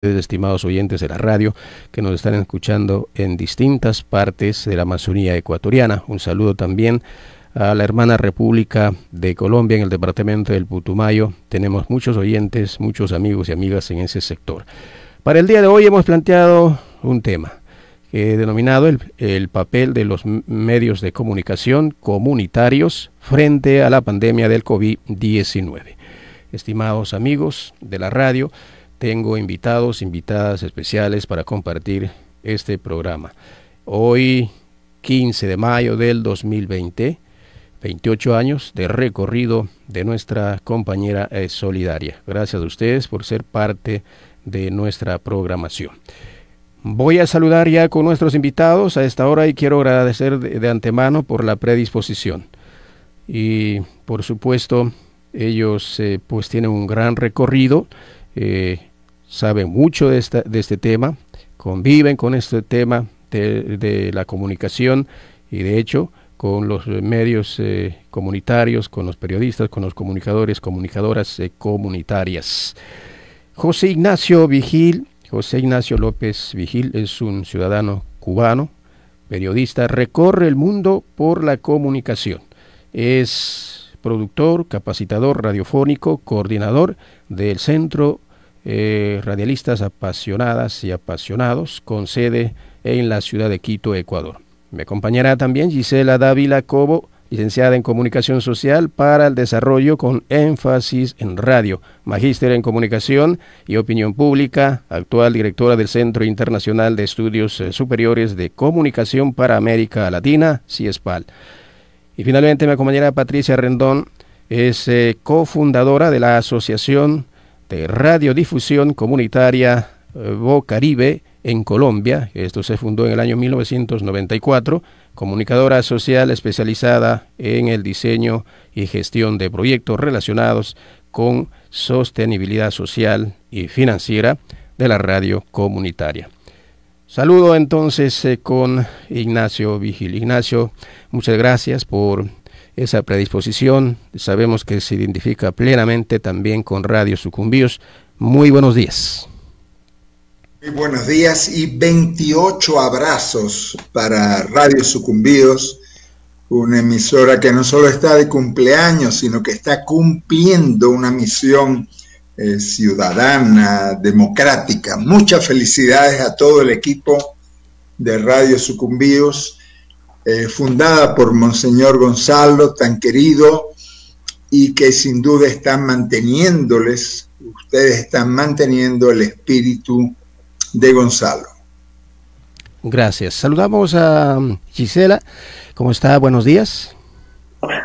estimados oyentes de la radio que nos están escuchando en distintas partes de la Amazonía ecuatoriana. Un saludo también a la hermana República de Colombia en el departamento del Putumayo. Tenemos muchos oyentes, muchos amigos y amigas en ese sector. Para el día de hoy hemos planteado un tema denominado el papel de los medios de comunicación comunitarios frente a la pandemia del COVID-19. Estimados amigos de la radio, tengo invitadas especiales para compartir este programa. Hoy, 15 de mayo del 2020, 28 años de recorrido de nuestra compañera Solidaria. Gracias a ustedes por ser parte de nuestra programación. Voy a saludar ya con nuestros invitados a esta hora y quiero agradecer de antemano por la predisposición. Y por supuesto, ellos pues tienen un gran recorrido, saben mucho de este tema, conviven con este tema de la comunicación y de hecho con los medios comunitarios, con los periodistas, con los comunicadores, comunicadoras comunitarias. José Ignacio López Vigil es un ciudadano cubano, periodista, recorre el mundo por la comunicación. Es productor, capacitador radiofónico, coordinador del Centro Radialistas Apasionadas y Apasionados, con sede en la ciudad de Quito, Ecuador. Me acompañará también Gisela Dávila Cobo, licenciada en Comunicación Social para el Desarrollo con énfasis en radio, magíster en Comunicación y Opinión Pública, actual directora del Centro Internacional de Estudios Superiores de Comunicación para América Latina, CIESPAL. Y finalmente me acompañará Patricia Rendón, es cofundadora de la Asociación de Radiodifusión Comunitaria Bocaribe en Colombia. Esto se fundó en el año 1994, comunicadora social especializada en el diseño y gestión de proyectos relacionados con sostenibilidad social y financiera de la radio comunitaria. Saludo entonces con Ignacio Vigil. Ignacio, muchas gracias por esa predisposición. Sabemos que se identifica plenamente también con Radio Sucumbíos. Muy buenos días. Muy buenos días y 28 abrazos para Radio Sucumbíos, una emisora que no solo está de cumpleaños, sino que está cumpliendo una misión ciudadana, democrática. Muchas felicidades a todo el equipo de Radio Sucumbíos, fundada por Monseñor Gonzalo, tan querido, y que sin duda ustedes están manteniendo el espíritu de Gonzalo. Gracias. Saludamos a Gisela. ¿Cómo está? Buenos días.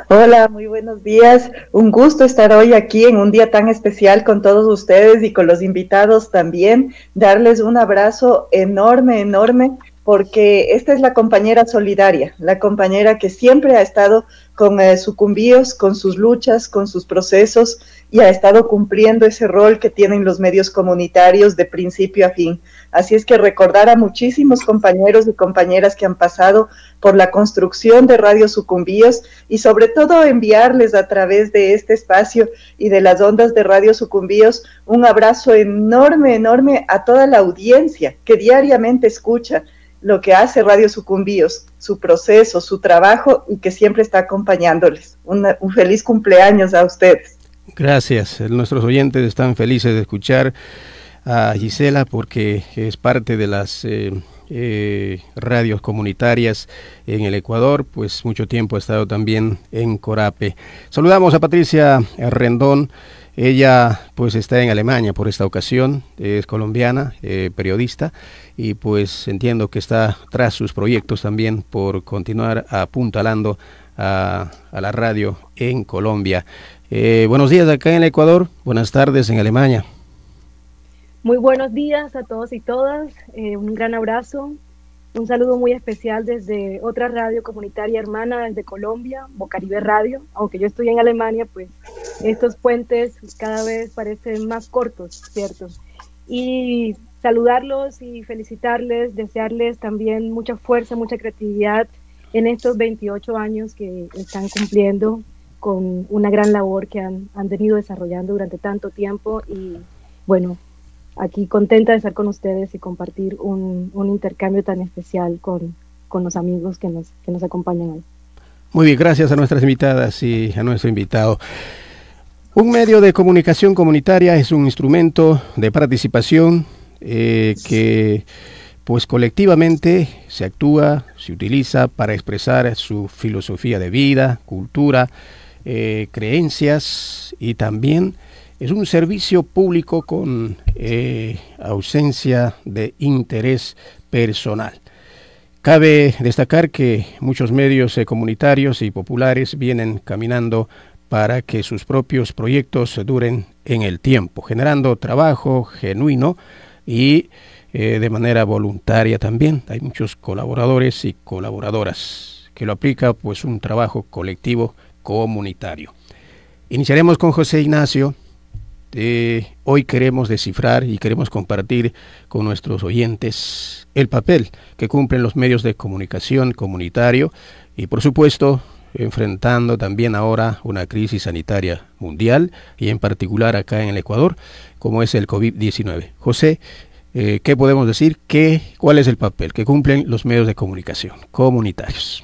Hola, muy buenos días. Un gusto estar hoy aquí en un día tan especial con todos ustedes y con los invitados también. Darles un abrazo enorme, enorme, porque esta es la compañera solidaria, la compañera que siempre ha estado con Sucumbíos, con sus luchas, con sus procesos, y ha estado cumpliendo ese rol que tienen los medios comunitarios de principio a fin. Así es que recordar a muchísimos compañeros y compañeras que han pasado por la construcción de Radio Sucumbíos y sobre todo enviarles a través de este espacio y de las ondas de Radio Sucumbíos un abrazo enorme, enorme a toda la audiencia que diariamente escucha lo que hace Radio Sucumbíos, su proceso, su trabajo, y que siempre está acompañándoles. Un feliz cumpleaños a ustedes. Gracias. Nuestros oyentes están felices de escuchar a Gisela porque es parte de las radios comunitarias en el Ecuador, pues mucho tiempo ha estado también en Corape. Saludamos a Patricia Rendón. Ella pues está en Alemania por esta ocasión, es colombiana, periodista, y pues entiendo que está tras sus proyectos también por continuar apuntalando a la radio en Colombia. Buenos días acá en el Ecuador, buenas tardes en Alemania. Muy buenos días a todos y todas, un gran abrazo. Un saludo muy especial desde otra radio comunitaria hermana desde Colombia, Bocaribe Radio. Aunque yo estoy en Alemania, pues estos puentes cada vez parecen más cortos, ¿cierto? Y saludarlos y felicitarles, desearles también mucha fuerza, mucha creatividad en estos 28 años que están cumpliendo con una gran labor que han venido desarrollando durante tanto tiempo. Y bueno, aquí contenta de estar con ustedes y compartir un intercambio tan especial con los amigos que nos acompañan hoy. Muy bien, gracias a nuestras invitadas y a nuestro invitado. Un medio de comunicación comunitaria es un instrumento de participación que pues colectivamente se actúa, se utiliza para expresar su filosofía de vida, cultura, creencias, y también es un servicio público con ausencia de interés personal. Cabe destacar que muchos medios comunitarios y populares vienen caminando para que sus propios proyectos duren en el tiempo, generando trabajo genuino y de manera voluntaria también. Hay muchos colaboradores y colaboradoras que lo aplica pues un trabajo colectivo comunitario. Iniciaremos con José Ignacio. Hoy queremos descifrar y queremos compartir con nuestros oyentes el papel que cumplen los medios de comunicación comunitario y, por supuesto, enfrentando también ahora una crisis sanitaria mundial y en particular acá en el Ecuador, como es el COVID-19. José, ¿qué podemos decir? ¿Cuál es el papel que cumplen los medios de comunicación comunitarios?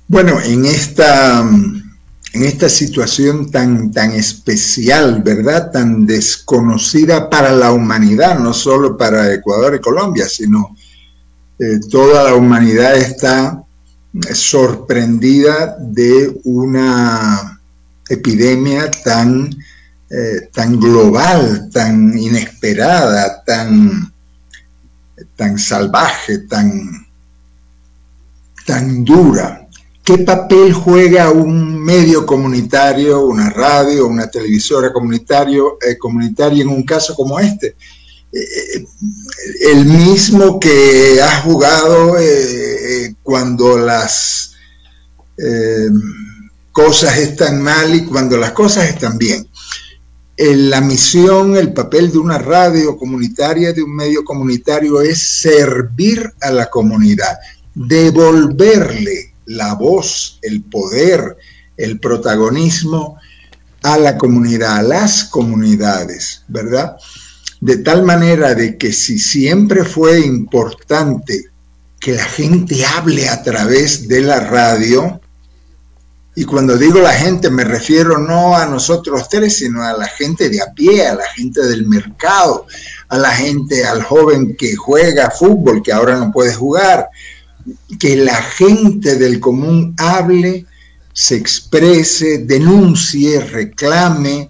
Bueno, en esta situación tan especial, ¿verdad? Tan desconocida para la humanidad, no solo para Ecuador y Colombia, sino toda la humanidad está sorprendida de una epidemia tan global, tan inesperada, tan salvaje, tan dura. ¿Qué papel juega un medio comunitario, una radio, una televisora comunitaria en un caso como este? El mismo que ha jugado cuando las cosas están mal y cuando las cosas están bien. La misión, el papel de una radio comunitaria, de un medio comunitario, es servir a la comunidad, devolverle la voz, el poder, el protagonismo a la comunidad, a las comunidades, ¿verdad? De tal manera de que si siempre fue importante que la gente hable a través de la radio, y cuando digo la gente me refiero no a nosotros tres, sino a la gente de a pie, a la gente del mercado, a la gente, al joven que juega fútbol, que ahora no puede jugar, que la gente del común hable, se exprese, denuncie, reclame,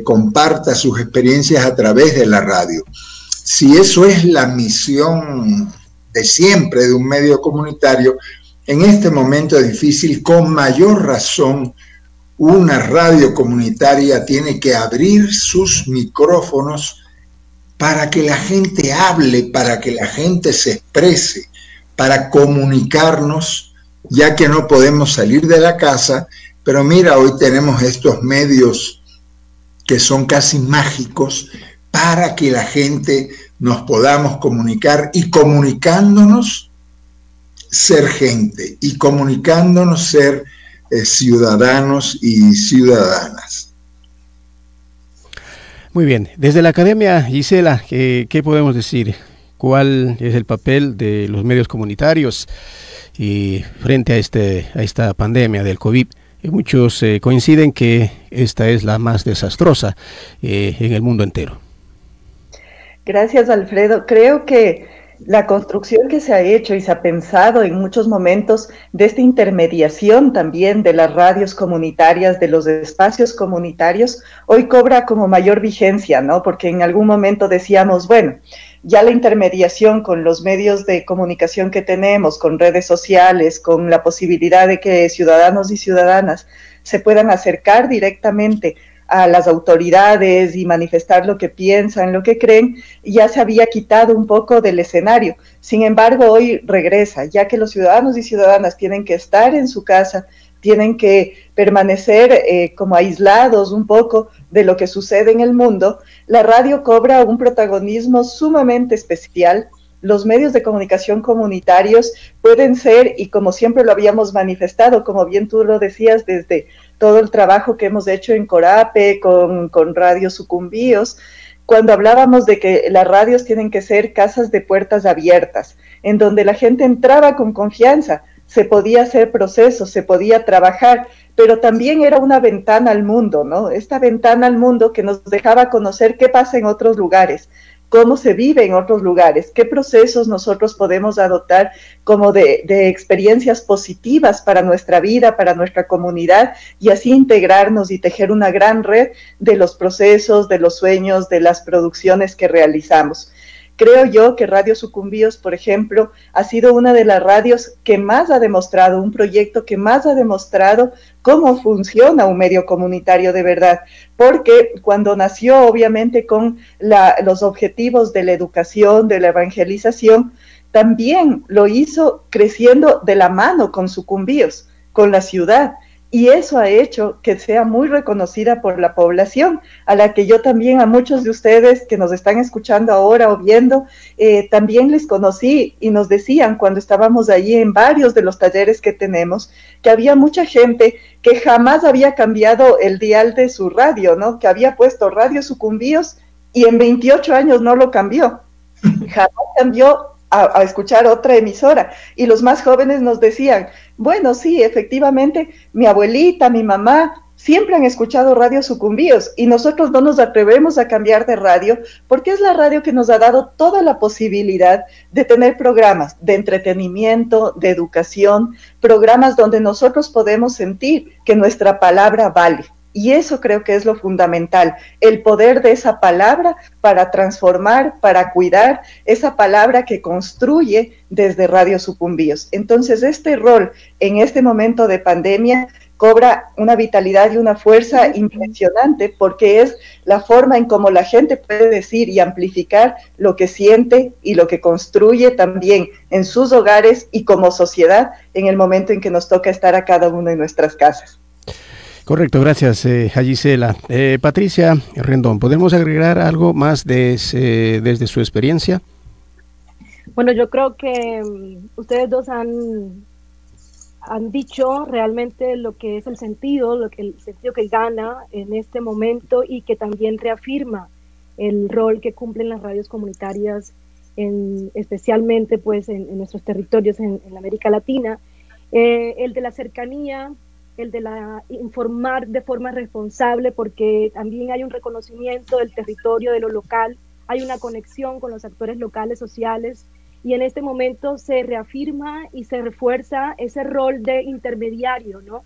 comparta sus experiencias a través de la radio. Si eso es la misión de siempre de un medio comunitario, en este momento difícil, con mayor razón, una radio comunitaria tiene que abrir sus micrófonos para que la gente hable, para que la gente se exprese, para comunicarnos, ya que no podemos salir de la casa. Pero mira, hoy tenemos estos medios que son casi mágicos para que la gente nos podamos comunicar, y comunicándonos ser gente, y comunicándonos ser ciudadanos y ciudadanas. Muy bien, desde la Academia, Gisela, ¿qué podemos decir? ¿Cuál es el papel de los medios comunitarios y frente a esta pandemia del COVID? Muchos coinciden que esta es la más desastrosa en el mundo entero. Gracias, Alfredo. Creo que la construcción que se ha hecho y se ha pensado en muchos momentos de esta intermediación también de las radios comunitarias, de los espacios comunitarios, hoy cobra como mayor vigencia, ¿no? Porque en algún momento decíamos, bueno, ya la intermediación con los medios de comunicación que tenemos, con redes sociales, con la posibilidad de que ciudadanos y ciudadanas se puedan acercar directamente a las autoridades y manifestar lo que piensan, lo que creen, ya se había quitado un poco del escenario. Sin embargo, hoy regresa, ya que los ciudadanos y ciudadanas tienen que estar en su casa, tienen que permanecer como aislados un poco de lo que sucede en el mundo. La radio cobra un protagonismo sumamente especial. Los medios de comunicación comunitarios pueden ser, y como siempre lo habíamos manifestado, como bien tú lo decías, desde todo el trabajo que hemos hecho en Corape, con Radio Sucumbíos, cuando hablábamos de que las radios tienen que ser casas de puertas abiertas, en donde la gente entraba con confianza, se podía hacer procesos, se podía trabajar, pero también era una ventana al mundo, ¿no? Esta ventana al mundo que nos dejaba conocer qué pasa en otros lugares, cómo se vive en otros lugares, qué procesos nosotros podemos adoptar como de experiencias positivas para nuestra vida, para nuestra comunidad, y así integrarnos y tejer una gran red de los procesos, de los sueños, de las producciones que realizamos. Creo yo que Radio Sucumbíos, por ejemplo, ha sido una de las radios que más ha demostrado, un proyecto que más ha demostrado cómo funciona un medio comunitario de verdad, porque cuando nació obviamente con los objetivos de la educación, de la evangelización, también lo hizo creciendo de la mano con Sucumbíos, con la ciudad. Y eso ha hecho que sea muy reconocida por la población, a la que yo también, a muchos de ustedes que nos están escuchando ahora o viendo, también les conocí y nos decían cuando estábamos allí en varios de los talleres que tenemos, que había mucha gente que jamás había cambiado el dial de su radio, ¿no? Que había puesto Radio Sucumbíos y en 28 años no lo cambió. Jamás cambió a escuchar otra emisora, y los más jóvenes nos decían, bueno, sí, efectivamente, mi abuelita, mi mamá, siempre han escuchado Radio Sucumbíos, y nosotros no nos atrevemos a cambiar de radio, porque es la radio que nos ha dado toda la posibilidad de tener programas de entretenimiento, de educación, programas donde nosotros podemos sentir que nuestra palabra vale. Y eso creo que es lo fundamental, el poder de esa palabra para transformar, para cuidar, esa palabra que construye desde Radio Sucumbíos. Entonces, este rol en este momento de pandemia cobra una vitalidad y una fuerza impresionante, porque es la forma en cómo la gente puede decir y amplificar lo que siente y lo que construye también en sus hogares y como sociedad en el momento en que nos toca estar a cada uno en nuestras casas. Correcto, gracias a Gisela. Patricia Rendón, ¿podemos agregar algo más desde su experiencia? Bueno, yo creo que ustedes dos han dicho realmente lo que es el sentido que gana en este momento, y que también reafirma el rol que cumplen las radios comunitarias, especialmente pues en nuestros territorios en la América Latina, el de la cercanía, el de informar de forma responsable, porque también hay un reconocimiento del territorio, de lo local, hay una conexión con los actores locales, sociales, y en este momento se reafirma y se refuerza ese rol de intermediario, ¿no?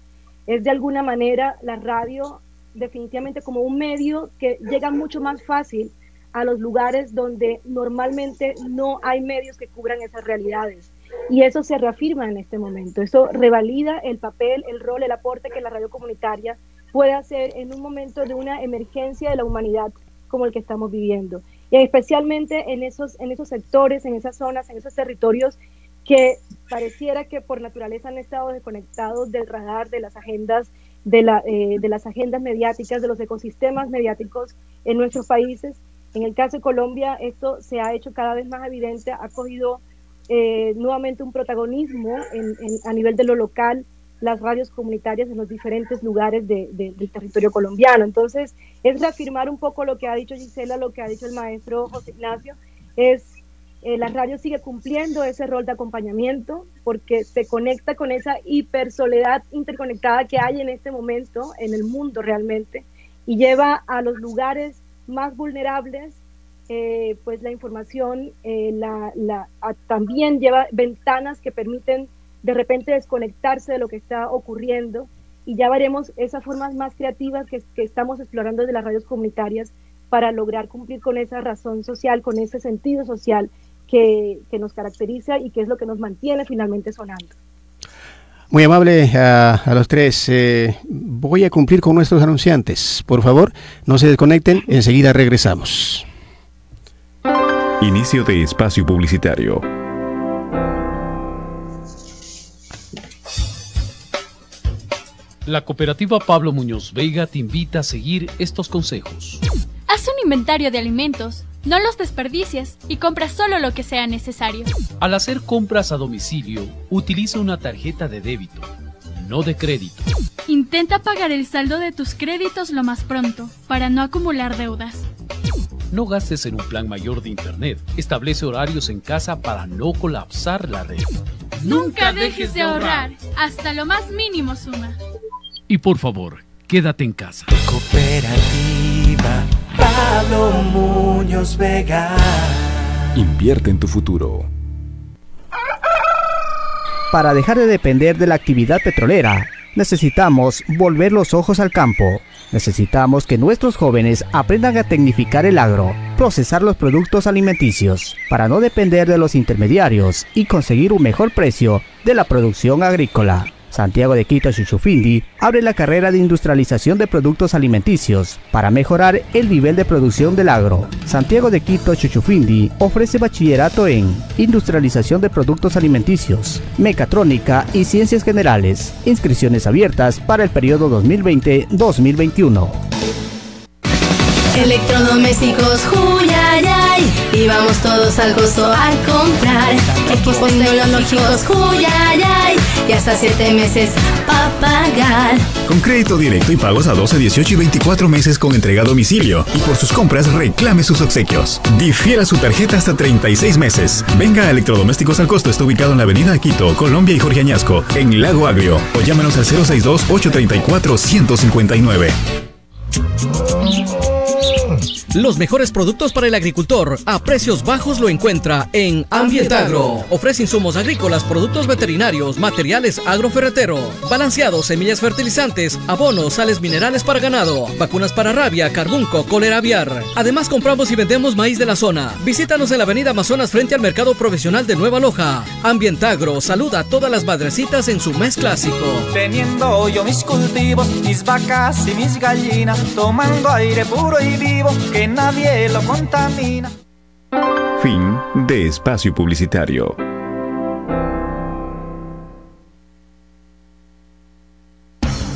Es de alguna manera la radio definitivamente como un medio que llega mucho más fácil a los lugares donde normalmente no hay medios que cubran esas realidades. Y eso se reafirma en este momento, eso revalida el papel, el rol, el aporte que la radio comunitaria puede hacer en un momento de una emergencia de la humanidad como el que estamos viviendo. Y especialmente en esos sectores, en esas zonas, en esos territorios que pareciera que por naturaleza han estado desconectados del radar, de las agendas, de las agendas mediáticas, de los ecosistemas mediáticos en nuestros países. En el caso de Colombia, esto se ha hecho cada vez más evidente, ha cogido nuevamente un protagonismo a nivel de lo local, las radios comunitarias en los diferentes lugares del territorio colombiano. Entonces, es reafirmar un poco lo que ha dicho Gisela, lo que ha dicho el maestro José Ignacio, la radio sigue cumpliendo ese rol de acompañamiento, porque se conecta con esa hipersoledad interconectada que hay en este momento en el mundo realmente, y lleva a los lugares más vulnerables pues la información, también lleva ventanas que permiten de repente desconectarse de lo que está ocurriendo, y ya veremos esas formas más creativas que estamos explorando desde las radios comunitarias para lograr cumplir con esa razón social, con ese sentido social que nos caracteriza y que es lo que nos mantiene finalmente sonando. Muy amable a los tres. Voy a cumplir con nuestros anunciantes. Por favor, no se desconecten, enseguida regresamos. Inicio de espacio publicitario. La cooperativa Pablo Muñoz Vega te invita a seguir estos consejos. Haz un inventario de alimentos, no los desperdicies y compra solo lo que sea necesario. Al hacer compras a domicilio, utiliza una tarjeta de débito, no de crédito. Intenta pagar el saldo de tus créditos lo más pronto, para no acumular deudas. No gastes en un plan mayor de internet. Establece horarios en casa para no colapsar la red. Nunca dejes de ahorrar. Hasta lo más mínimo suma. Y por favor, quédate en casa. Cooperativa Pablo Muñoz Vega. Invierte en tu futuro. Para dejar de depender de la actividad petrolera, necesitamos volver los ojos al campo. Necesitamos que nuestros jóvenes aprendan a tecnificar el agro, procesar los productos alimenticios, para no depender de los intermediarios y conseguir un mejor precio de la producción agrícola. Santiago de Quito Chuchufindi abre la carrera de industrialización de productos alimenticios para mejorar el nivel de producción del agro. Santiago de Quito Chuchufindi ofrece bachillerato en industrialización de productos alimenticios, mecatrónica y ciencias generales. Inscripciones abiertas para el periodo 2020-2021. Electrodomésticos Huyayay, y vamos todos al costo a comprar. Equipos tecnológicos Huyayay, y hasta 7 meses pa' pagar. Con crédito directo y pagos a 12, 18 y 24 meses con entrega a domicilio. Y por sus compras reclame sus obsequios. Difiera su tarjeta hasta 36 meses. Venga a Electrodomésticos al Costo. Está ubicado en la avenida Quito, Colombia y Jorge Añasco, en Lago Agrio. O llámenos al 062-834-159. Los mejores productos para el agricultor a precios bajos lo encuentra en Ambientagro. Ofrece insumos agrícolas, productos veterinarios, materiales agroferretero, balanceados, semillas fertilizantes, abonos, sales minerales para ganado, vacunas para rabia, carbunco, cólera aviar. Además compramos y vendemos maíz de la zona. Visítanos en la avenida Amazonas frente al Mercado Profesional de Nueva Loja. Ambientagro saluda a todas las madrecitas en su mes clásico. Teniendo yo mis cultivos, mis vacas y mis gallinas, tomando aire puro y vivo que nadie lo contamina. Fin de espacio publicitario.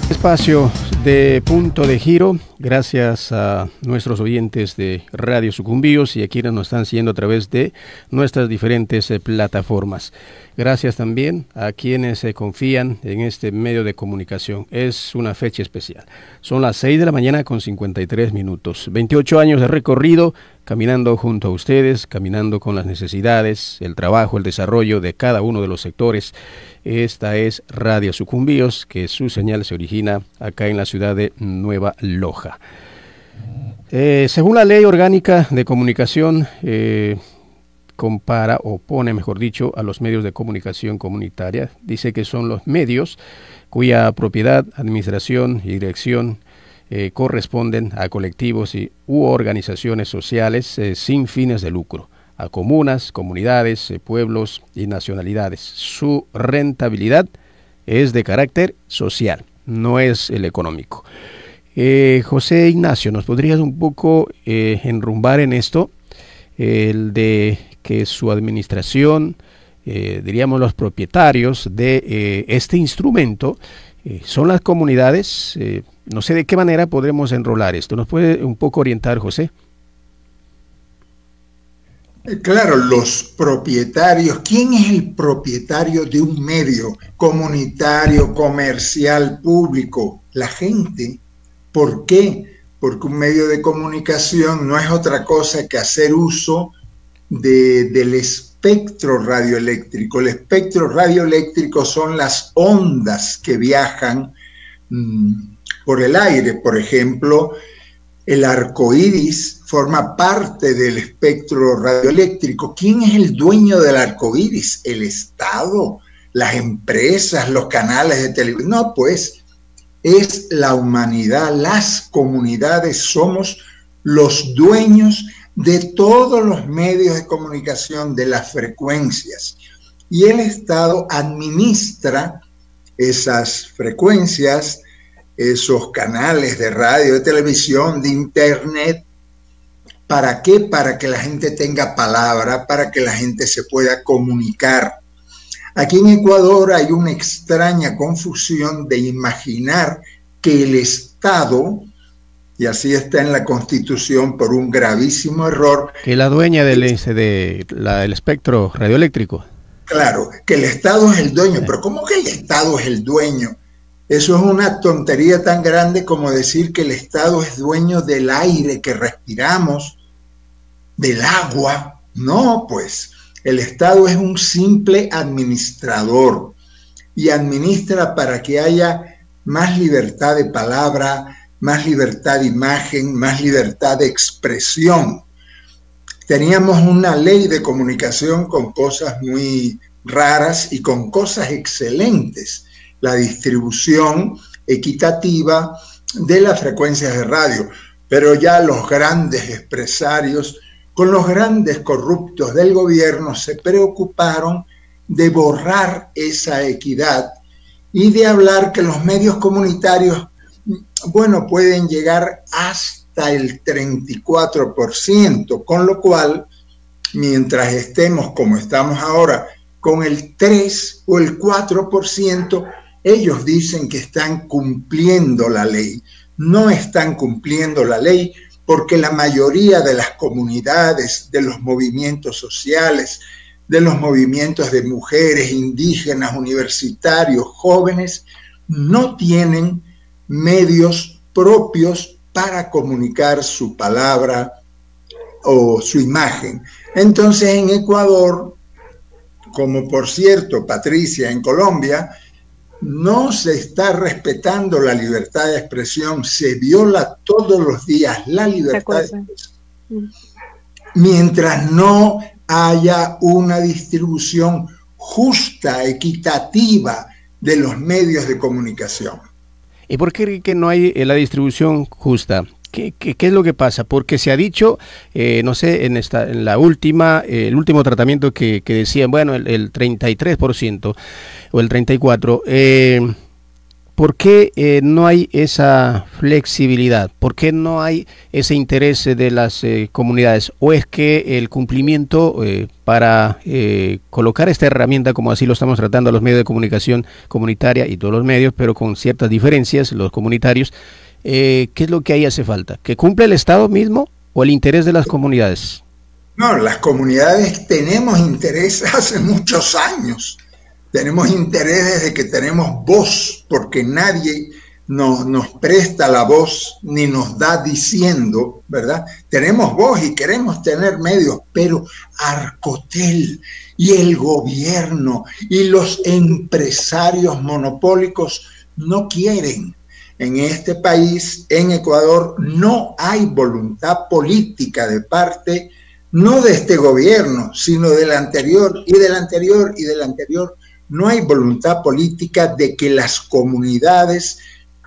Espacio de Punto de Giro, gracias a nuestros oyentes de Radio Sucumbíos y a quienes nos están siguiendo a través de nuestras diferentes plataformas. Gracias también a quienes confían en este medio de comunicación. Es una fecha especial. Son las 6 de la mañana con 53 minutos. 28 años de recorrido, caminando junto a ustedes, caminando con las necesidades, el trabajo, el desarrollo de cada uno de los sectores. Esta es Radio Sucumbíos, que su señal se origina acá en la ciudad de Nueva Loja. Según la Ley Orgánica de Comunicación, compara o pone, mejor dicho, a los medios de comunicación comunitaria. Dice que son los medios cuya propiedad, administración y dirección corresponden a colectivos u organizaciones sociales sin fines de lucro, a comunas, comunidades, pueblos y nacionalidades. Su rentabilidad es de carácter social, no es el económico. José Ignacio, ¿nos podrías un poco enrumbar en esto? El de que su administración, diríamos los propietarios de este instrumento, son las comunidades. No sé de qué manera podremos enrolar esto. ¿Nos puede un poco orientar, José? Claro, los propietarios. ¿Quién es el propietario de un medio comunitario, comercial, público? La gente. ¿Por qué? Porque un medio de comunicación no es otra cosa que hacer uso del espectro radioeléctrico. El espectro radioeléctrico son las ondas que viajan por el aire. Por ejemplo, el arco iris forma parte del espectro radioeléctrico. ¿Quién es el dueño del arco iris? ¿El Estado? ¿Las empresas? ¿Los canales de televisión? No, pues es la humanidad. Las comunidades somos los dueños de todos los medios de comunicación, de las frecuencias. Y el Estado administra esas frecuencias, esos canales de radio, de televisión, de internet. ¿Para qué? Para que la gente tenga palabra, para que la gente se pueda comunicar. Aquí en Ecuador hay una extraña confusión de imaginar que el Estado, y así está en la Constitución por un gravísimo error, que la dueña del espectro radioeléctrico. Claro, que el Estado es el dueño, pero ¿cómo que el Estado es el dueño? Eso es una tontería tan grande como decir que el Estado es dueño del aire que respiramos, del agua. No, pues el Estado es un simple administrador y administra para que haya más libertad de palabra, más libertad de imagen, más libertad de expresión. Teníamos una ley de comunicación con cosas muy raras y con cosas excelentes. La distribución equitativa de las frecuencias de radio, pero ya los grandes empresarios con los grandes corruptos del gobierno se preocuparon de borrar esa equidad y de hablar que los medios comunitarios, bueno, pueden llegar hasta el 34%, con lo cual, mientras estemos como estamos ahora, con el 3 o el 4%, ellos dicen que están cumpliendo la ley. No están cumpliendo la ley porque la mayoría de las comunidades, de los movimientos sociales, de los movimientos de mujeres, indígenas, universitarios, jóvenes, no tienen medios propios para comunicar su palabra o su imagen. Entonces, en Ecuador, como por cierto, Patricia, en Colombia, no se está respetando la libertad de expresión, se viola todos los días la libertad de expresión, mientras no haya una distribución justa, equitativa de los medios de comunicación. ¿Y por qué que no hay la distribución justa? ¿Qué es lo que pasa? Porque se ha dicho, no sé, en la última, el último tratamiento que decían, bueno, el 33% o el 34%, ¿por qué no hay esa flexibilidad? ¿Por qué no hay ese interés de las comunidades? ¿O es que el cumplimiento para colocar esta herramienta, como así lo estamos tratando a los medios de comunicación comunitaria y todos los medios, pero con ciertas diferencias, los comunitarios, ¿qué es lo que ahí hace falta? ¿Que cumple el Estado mismo o el interés de las comunidades? No, las comunidades tenemos interés hace muchos años. Tenemos interés desde que tenemos voz, porque nadie nos presta la voz ni nos da diciendo, ¿verdad? Tenemos voz y queremos tener medios, pero Arcotel y el gobierno y los empresarios monopólicos no quieren. En este país, en Ecuador, no hay voluntad política de parte, no de este gobierno, sino del anterior y del anterior y del anterior. No hay voluntad política de que las comunidades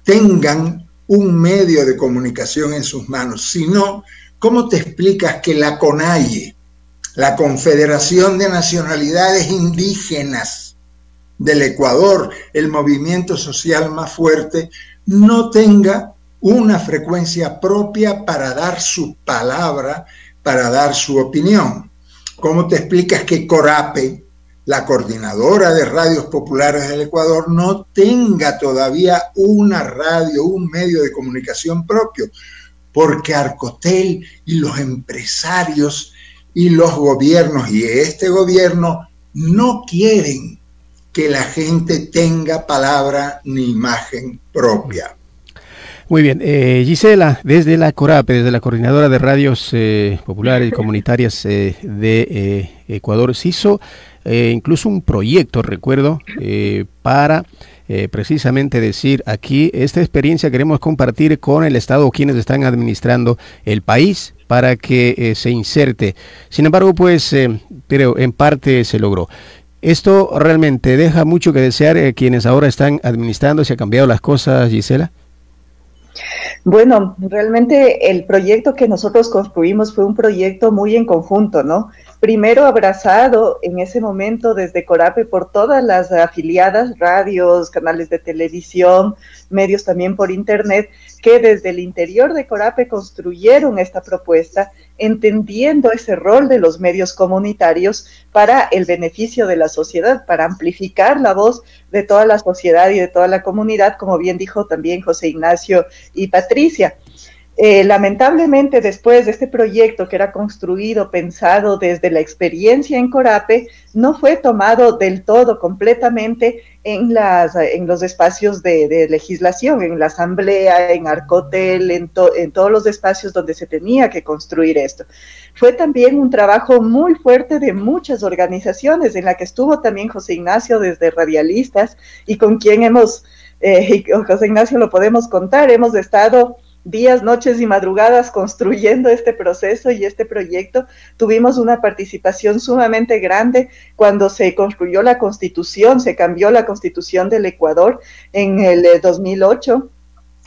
tengan un medio de comunicación en sus manos. Si no, ¿cómo te explicas que la CONAIE, la Confederación de Nacionalidades Indígenas del Ecuador, el movimiento social más fuerte, no tenga una frecuencia propia para dar su palabra, para dar su opinión? ¿Cómo te explicas que CORAPE, la coordinadora de radios populares del Ecuador, no tenga todavía una radio, un medio de comunicación propio? Porque Arcotel y los empresarios y los gobiernos y este gobierno no quieren que la gente tenga palabra ni imagen propia. Muy bien, Gisela, desde la CORAPE, desde la Coordinadora de Radios Populares y Comunitarias de Ecuador, se hizo incluso un proyecto, recuerdo, para precisamente decir aquí, esta experiencia queremos compartir con el Estado o quienes están administrando el país para que se inserte. Sin embargo, pues, pero en parte se logró. ¿Esto realmente deja mucho que desear quienes ahora están administrando? ¿Se han cambiado las cosas, Gisela? Bueno, realmente el proyecto que nosotros construimos fue un proyecto muy en conjunto, ¿no? Primero abrazado en ese momento desde CORAPE por todas las afiliadas, radios, canales de televisión, medios también por internet, que desde el interior de CORAPE construyeron esta propuesta, entendiendo ese rol de los medios comunitarios para el beneficio de la sociedad, para amplificar la voz de toda la sociedad y de toda la comunidad, como bien dijo también José Ignacio y Patricia. Lamentablemente, después de este proyecto que era construido, pensado desde la experiencia en Corape, no fue tomado del todo, completamente, en los espacios de legislación, en la Asamblea, en Arcotel, en todos los espacios donde se tenía que construir esto. Fue también un trabajo muy fuerte de muchas organizaciones, en la que estuvo también José Ignacio desde Radialistas, y con quien José Ignacio lo podemos contar, hemos estado días, noches y madrugadas construyendo este proceso y este proyecto. Tuvimos una participación sumamente grande cuando se construyó la Constitución, se cambió la Constitución del Ecuador en el 2008,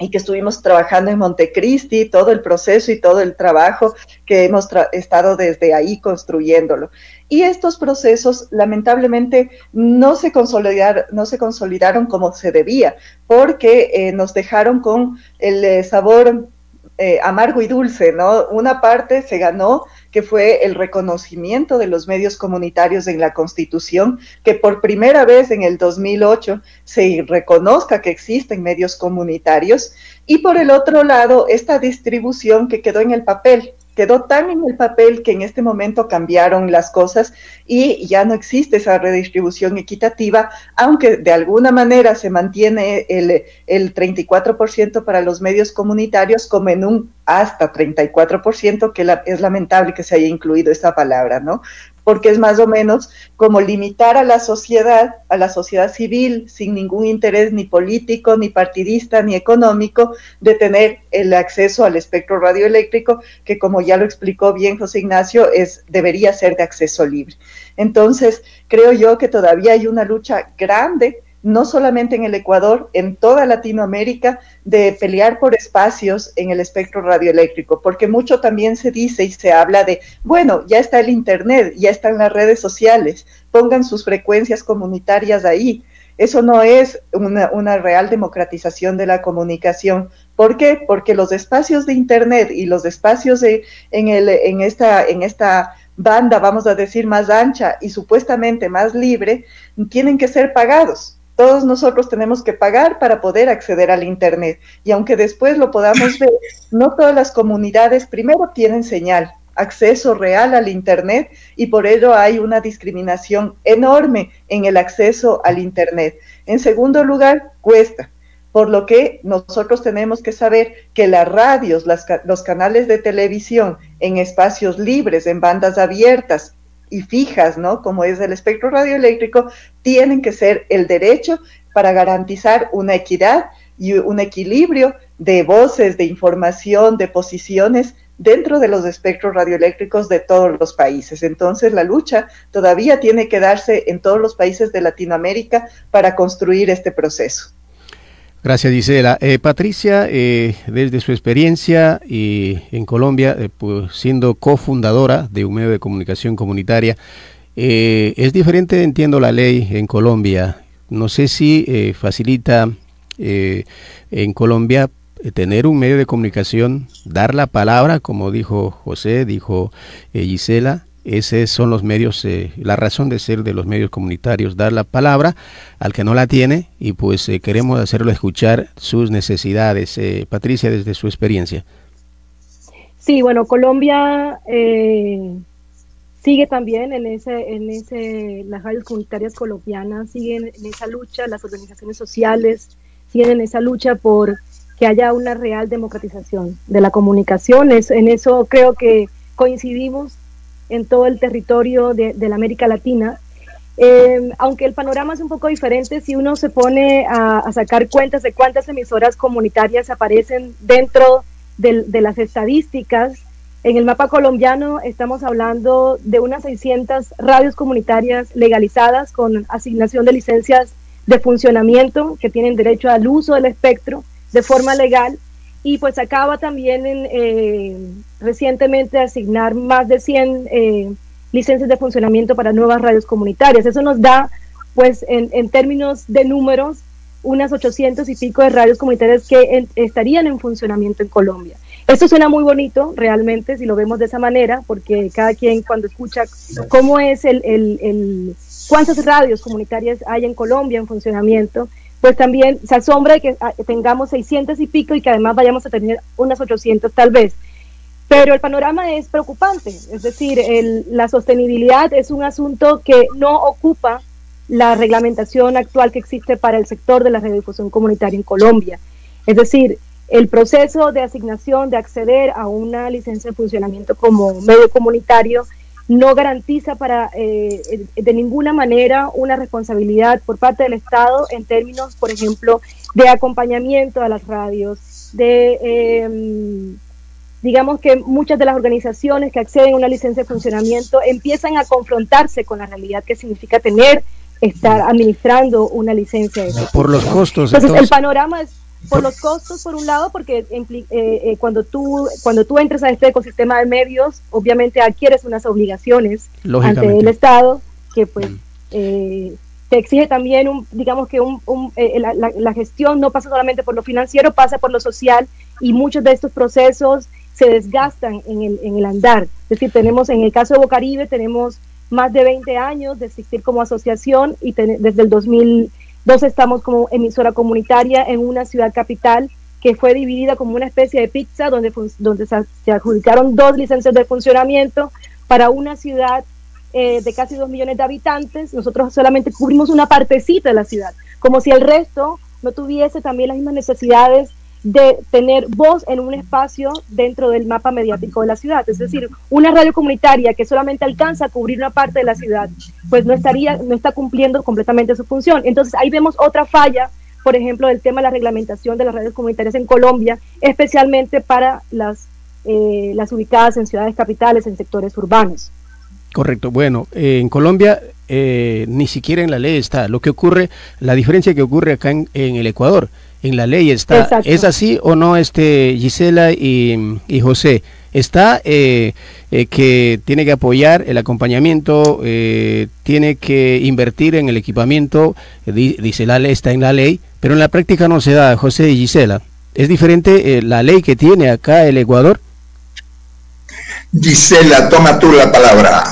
y que estuvimos trabajando en Montecristi, todo el proceso y todo el trabajo que hemos estado desde ahí construyéndolo. Y estos procesos, lamentablemente, no se consolidaron como se debía, porque nos dejaron con el sabor amargo y dulce, ¿no? Una parte se ganó, que fue el reconocimiento de los medios comunitarios en la Constitución, que por primera vez en el 2008 se reconozca que existen medios comunitarios, y por el otro lado, esta distribución que quedó en el papel, quedó tan en el papel que en este momento cambiaron las cosas y ya no existe esa redistribución equitativa, aunque de alguna manera se mantiene el 34% para los medios comunitarios, como en un hasta 34%, que es lamentable que se haya incluido esa palabra, ¿no? Porque es más o menos como limitar a la sociedad civil, sin ningún interés ni político, ni partidista, ni económico, de tener el acceso al espectro radioeléctrico, que, como ya lo explicó bien José Ignacio, debería ser de acceso libre. Entonces, creo yo que todavía hay una lucha grande, no solamente en el Ecuador, en toda Latinoamérica, de pelear por espacios en el espectro radioeléctrico, porque mucho también se dice y se habla de, bueno, ya está el Internet, ya están las redes sociales, pongan sus frecuencias comunitarias ahí. Eso no es una real democratización de la comunicación. ¿Por qué? Porque los espacios de Internet y los espacios en esta banda, vamos a decir, más ancha y supuestamente más libre, tienen que ser pagados. Todos nosotros tenemos que pagar para poder acceder al Internet. Y aunque después lo podamos ver, no todas las comunidades primero tienen señal, acceso real al Internet, y por ello hay una discriminación enorme en el acceso al Internet. En segundo lugar, cuesta. Por lo que nosotros tenemos que saber que las radios, los canales de televisión en espacios libres, en bandas abiertas y fijas, ¿no?, como es el espectro radioeléctrico, tienen que ser el derecho para garantizar una equidad y un equilibrio de voces, de información, de posiciones dentro de los espectros radioeléctricos de todos los países. Entonces, la lucha todavía tiene que darse en todos los países de Latinoamérica para construir este proceso. Gracias, Gisela. Patricia, desde su experiencia en Colombia, pues, siendo cofundadora de un medio de comunicación comunitaria, es diferente, entiendo, la ley en Colombia. No sé si facilita en Colombia tener un medio de comunicación, dar la palabra, como dijo José, dijo Gisela. Esos son los medios, la razón de ser de los medios comunitarios, dar la palabra al que no la tiene, y pues queremos hacerlo escuchar sus necesidades. Patricia, desde su experiencia. Sí, bueno, Colombia sigue también las radios comunitarias colombianas siguen en esa lucha, las organizaciones sociales siguen en esa lucha por que haya una real democratización de la comunicación. En eso creo que coincidimos en todo el territorio de la América Latina, aunque el panorama es un poco diferente si uno se pone a sacar cuentas de cuántas emisoras comunitarias aparecen dentro de las estadísticas. En el mapa colombiano estamos hablando de unas 600 radios comunitarias legalizadas con asignación de licencias de funcionamiento que tienen derecho al uso del espectro de forma legal. Y pues acaba también recientemente de asignar más de 100 licencias de funcionamiento para nuevas radios comunitarias. Eso nos da, pues, en términos de números, unas 800 y pico de radios comunitarias que estarían en funcionamiento en Colombia. Esto suena muy bonito, realmente, si lo vemos de esa manera, porque cada quien cuando escucha cómo es cuántas radios comunitarias hay en Colombia en funcionamiento, pues también se asombra de que tengamos 600 y pico y que además vayamos a tener unas 800 tal vez. Pero el panorama es preocupante, es decir, la sostenibilidad es un asunto que no ocupa la reglamentación actual que existe para el sector de la radiodifusión comunitaria en Colombia. Es decir, el proceso de asignación, de acceder a una licencia de funcionamiento como medio comunitario no garantiza de ninguna manera una responsabilidad por parte del Estado en términos, por ejemplo, de acompañamiento a las radios, digamos que muchas de las organizaciones que acceden a una licencia de funcionamiento empiezan a confrontarse con la realidad que significa estar administrando una licencia de por los costos. Entonces, el panorama es por los costos, por un lado, porque cuando tú entras a este ecosistema de medios, obviamente adquieres unas obligaciones ante el Estado, que pues te exige también, digamos que la gestión no pasa solamente por lo financiero, pasa por lo social, y muchos de estos procesos se desgastan en el andar. Es decir, tenemos, en el caso de Bocaribe, tenemos más de 20 años de existir como asociación, y desde el 2002 estamos como emisora comunitaria en una ciudad capital que fue dividida como una especie de pizza, donde se adjudicaron 2 licencias de funcionamiento para una ciudad de casi 2 millones de habitantes. Nosotros solamente cubrimos una partecita de la ciudad, como si el resto no tuviese también las mismas necesidades de tener voz en un espacio dentro del mapa mediático de la ciudad. Es decir, una radio comunitaria que solamente alcanza a cubrir una parte de la ciudad, pues no está cumpliendo completamente su función. Entonces ahí vemos otra falla, por ejemplo, del tema de la reglamentación de las radios comunitarias en Colombia, especialmente para las ubicadas en ciudades capitales, en sectores urbanos. Correcto. Bueno, en Colombia ni siquiera en la ley está. La diferencia que ocurre acá en el Ecuador, en la ley está. Exacto. ¿Es así o no, Gisela y José? Está que tiene que apoyar el acompañamiento, tiene que invertir en el equipamiento, dice la ley, está en la ley, pero en la práctica no se da, José y Gisela. ¿Es diferente la ley que tiene acá el Ecuador? Gisela, toma tú la palabra.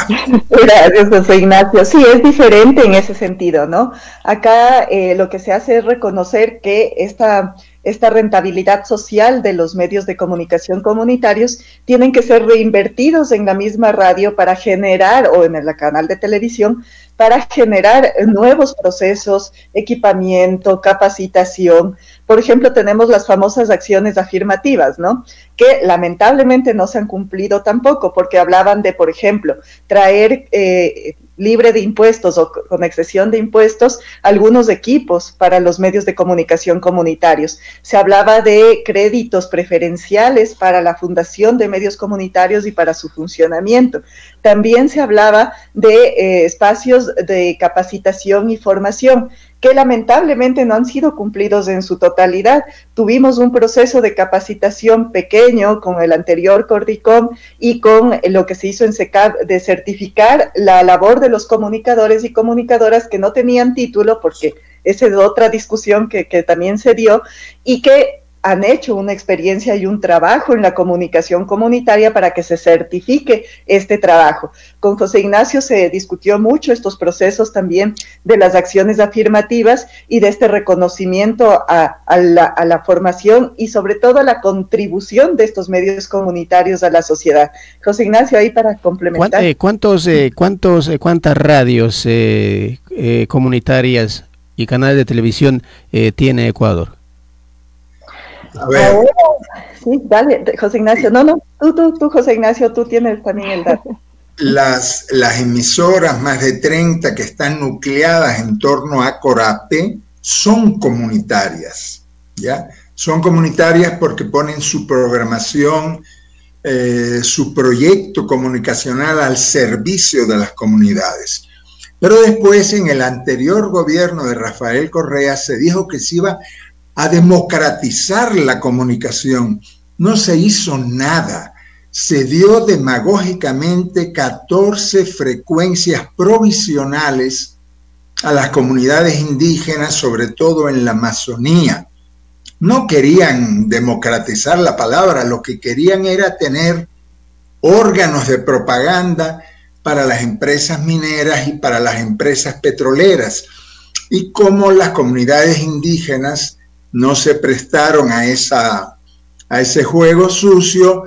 Gracias, José Ignacio. Sí, es diferente en ese sentido, ¿no? Acá lo que se hace es reconocer que esta rentabilidad social de los medios de comunicación comunitarios tienen que ser reinvertidos en la misma radio para generar, o en el canal de televisión, para generar nuevos procesos, equipamiento, capacitación. Por ejemplo, tenemos las famosas acciones afirmativas, ¿no? Que lamentablemente no se han cumplido tampoco, porque hablaban de, por ejemplo, traer libre de impuestos o con excepción de impuestos algunos equipos para los medios de comunicación comunitarios. Se hablaba de créditos preferenciales para la fundación de medios comunitarios y para su funcionamiento. También se hablaba de espacios de capacitación y formación que lamentablemente no han sido cumplidos en su totalidad. Tuvimos un proceso de capacitación pequeño con el anterior Cordicom y con lo que se hizo en SECAP de certificar la labor de los comunicadores y comunicadoras que no tenían título, porque esa es otra discusión que también se dio, y que han hecho una experiencia y un trabajo en la comunicación comunitaria para que se certifique este trabajo. Con José Ignacio se discutió mucho estos procesos también de las acciones afirmativas y de este reconocimiento a la formación y sobre todo a la contribución de estos medios comunitarios a la sociedad. José Ignacio, ahí para complementar. ¿Cuántas radios comunitarias y canales de televisión tiene Ecuador? A ver. Sí, dale, José Ignacio. No, tú, José Ignacio, tú tienes también el dato. Las emisoras, más de 30 que están nucleadas en torno a Corape, son comunitarias, ¿ya? Son comunitarias porque ponen su programación, su proyecto comunicacional al servicio de las comunidades. Pero después, en el anterior gobierno de Rafael Correa, se dijo que se iba a democratizar la comunicación. No se hizo nada. Se dio demagógicamente 14 frecuencias provisionales a las comunidades indígenas, sobre todo en la Amazonía. No querían democratizar la palabra, lo que querían era tener órganos de propaganda para las empresas mineras y para las empresas petroleras. y como las comunidades indígenas no se prestaron a ese juego sucio,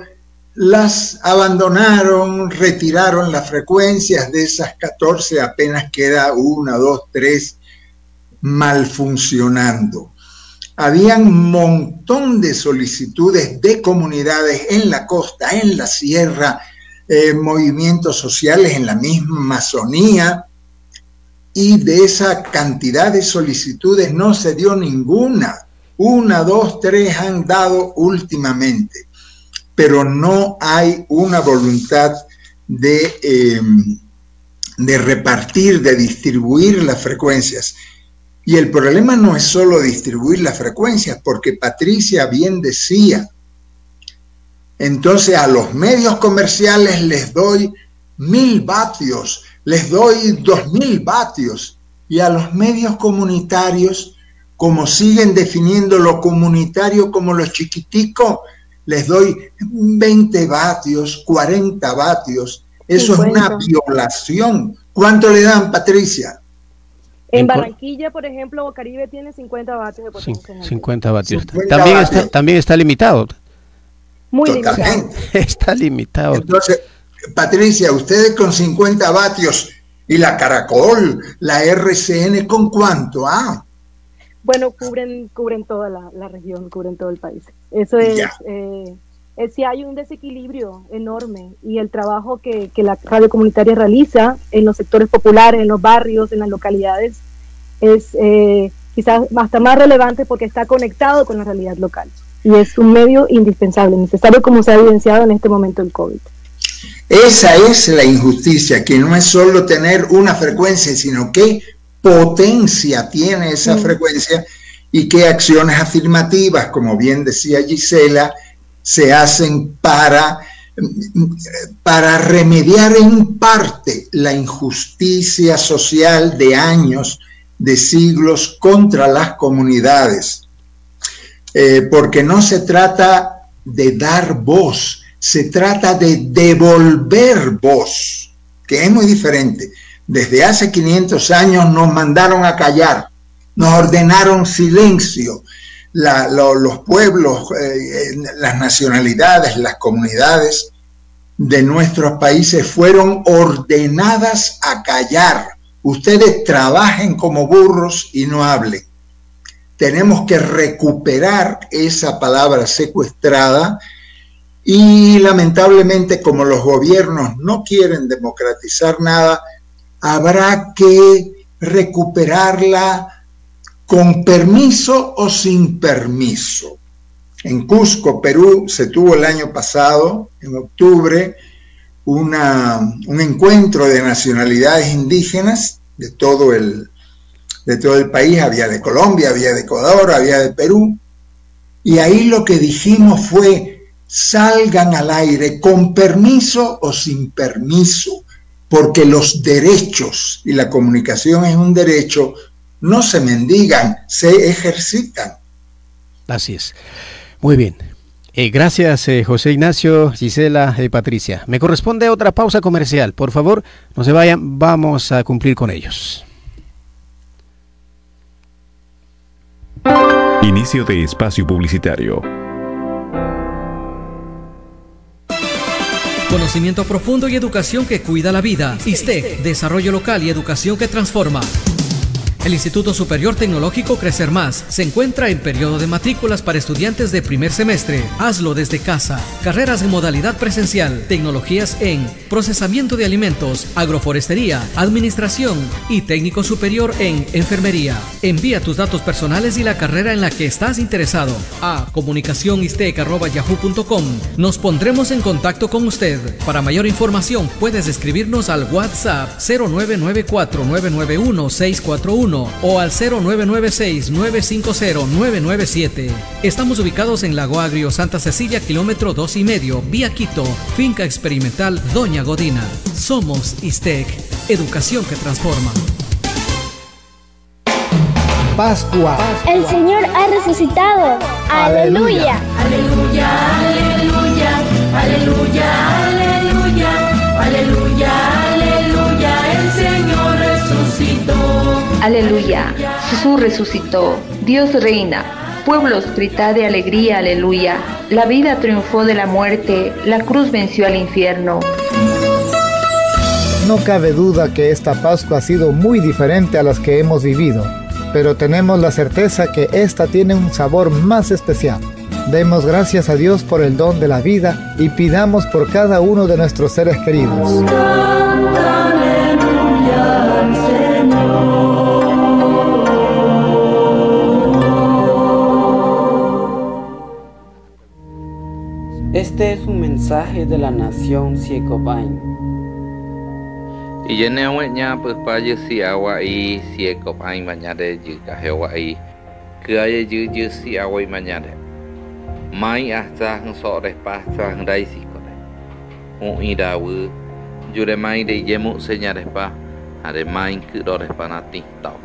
las abandonaron, retiraron las frecuencias. De esas 14 apenas queda 1, 2, 3 mal funcionando. Habían un montón de solicitudes de comunidades en la costa, en la sierra, movimientos sociales en la misma Amazonía, y de esa cantidad de solicitudes no se dio ninguna. 1, 2, 3 han dado últimamente, pero no hay una voluntad de repartir, de distribuir las frecuencias. Y el problema no es solo distribuir las frecuencias, porque Patricia bien decía, entonces a los medios comerciales les doy 1000 vatios, les doy 2000 vatios, y a los medios comunitarios, como siguen definiendo lo comunitario como lo chiquitico, les doy 20 vatios, 40 vatios. Eso 50. Es una violación. ¿Cuánto le dan, Patricia? En Barranquilla, por ejemplo, Bocaribe tiene 50 vatios de potencia. 50 vatios. 50 también está limitado. Muy totalmente limitado. Está limitado. Entonces, Patricia, ustedes con 50 vatios y la Caracol, la RCN, ¿con cuánto? Bueno, cubren toda la región, cubren todo el país. Eso es, sí hay un desequilibrio enorme, y el trabajo que la radio comunitaria realiza en los sectores populares, en los barrios, en las localidades, es quizás hasta más relevante porque está conectado con la realidad local. Y es un medio indispensable, necesario, como se ha evidenciado en este momento el COVID. Esa es la injusticia, que no es solo tener una frecuencia, sino qué potencia tiene esa frecuencia y qué acciones afirmativas, como bien decía Gisela, se hacen para remediar en parte la injusticia social de años, de siglos contra las comunidades. Porque no se trata de dar voz, se trata de devolver voz, que es muy diferente. Desde hace 500 años nos mandaron a callar, nos ordenaron silencio. Los pueblos, las nacionalidades, las comunidades de nuestros países fueron ordenadas a callar. Ustedes trabajen como burros y no hablen. Tenemos que recuperar esa palabra secuestrada, y lamentablemente, como los gobiernos no quieren democratizar nada, habrá que recuperarla con permiso o sin permiso. En Cusco, Perú, se tuvo el año pasado, en octubre, un encuentro de nacionalidades indígenas de todo el país. Había de Colombia, había de Ecuador, había de Perú, y ahí lo que dijimos fue: salgan al aire con permiso o sin permiso, porque los derechos, y la comunicación es un derecho, no se mendigan, se ejercitan. Así es. Muy bien. Gracias, José Ignacio, Gisela, Patricia. Me corresponde otra pausa comercial. Por favor, no se vayan, vamos a cumplir con ellos. Inicio de espacio publicitario. Conocimiento profundo y educación que cuida la vida. ISTEC, desarrollo local y educación que transforma. El Instituto Superior Tecnológico Crecer Más se encuentra en periodo de matrículas para estudiantes de primer semestre. Hazlo desde casa. Carreras en modalidad presencial, tecnologías en procesamiento de alimentos, agroforestería, administración y técnico superior en enfermería. Envía tus datos personales y la carrera en la que estás interesado a comunicacionistec@yahoo.com. Nos pondremos en contacto con usted. Para mayor información puedes escribirnos al WhatsApp 0994-991-641 o al 0996-950-997. Estamos ubicados en Lago Agrio, Santa Cecilia, kilómetro 2,5, vía Quito, finca experimental Doña Godina. Somos ISTEC, educación que transforma. Pascua. El Señor ha resucitado. Aleluya. Aleluya, aleluya, aleluya, aleluya, aleluya, aleluya, el Señor resucitó. Aleluya. Jesús resucitó, Dios reina, pueblos gritad de alegría, aleluya. La vida triunfó de la muerte, la cruz venció al infierno. No cabe duda que esta Pascua ha sido muy diferente a las que hemos vivido, pero tenemos la certeza que esta tiene un sabor más especial. Demos gracias a Dios por el don de la vida y pidamos por cada uno de nuestros seres queridos. Este es un mensaje de la nación Siecopain. Y ya no ya pues para si agua y Siecopain mañana de agua y que haya si agua y mañana. Mai hasta sobre pasta raíces un irawu yure mai de yemu señales pa ade mai que dores panati tau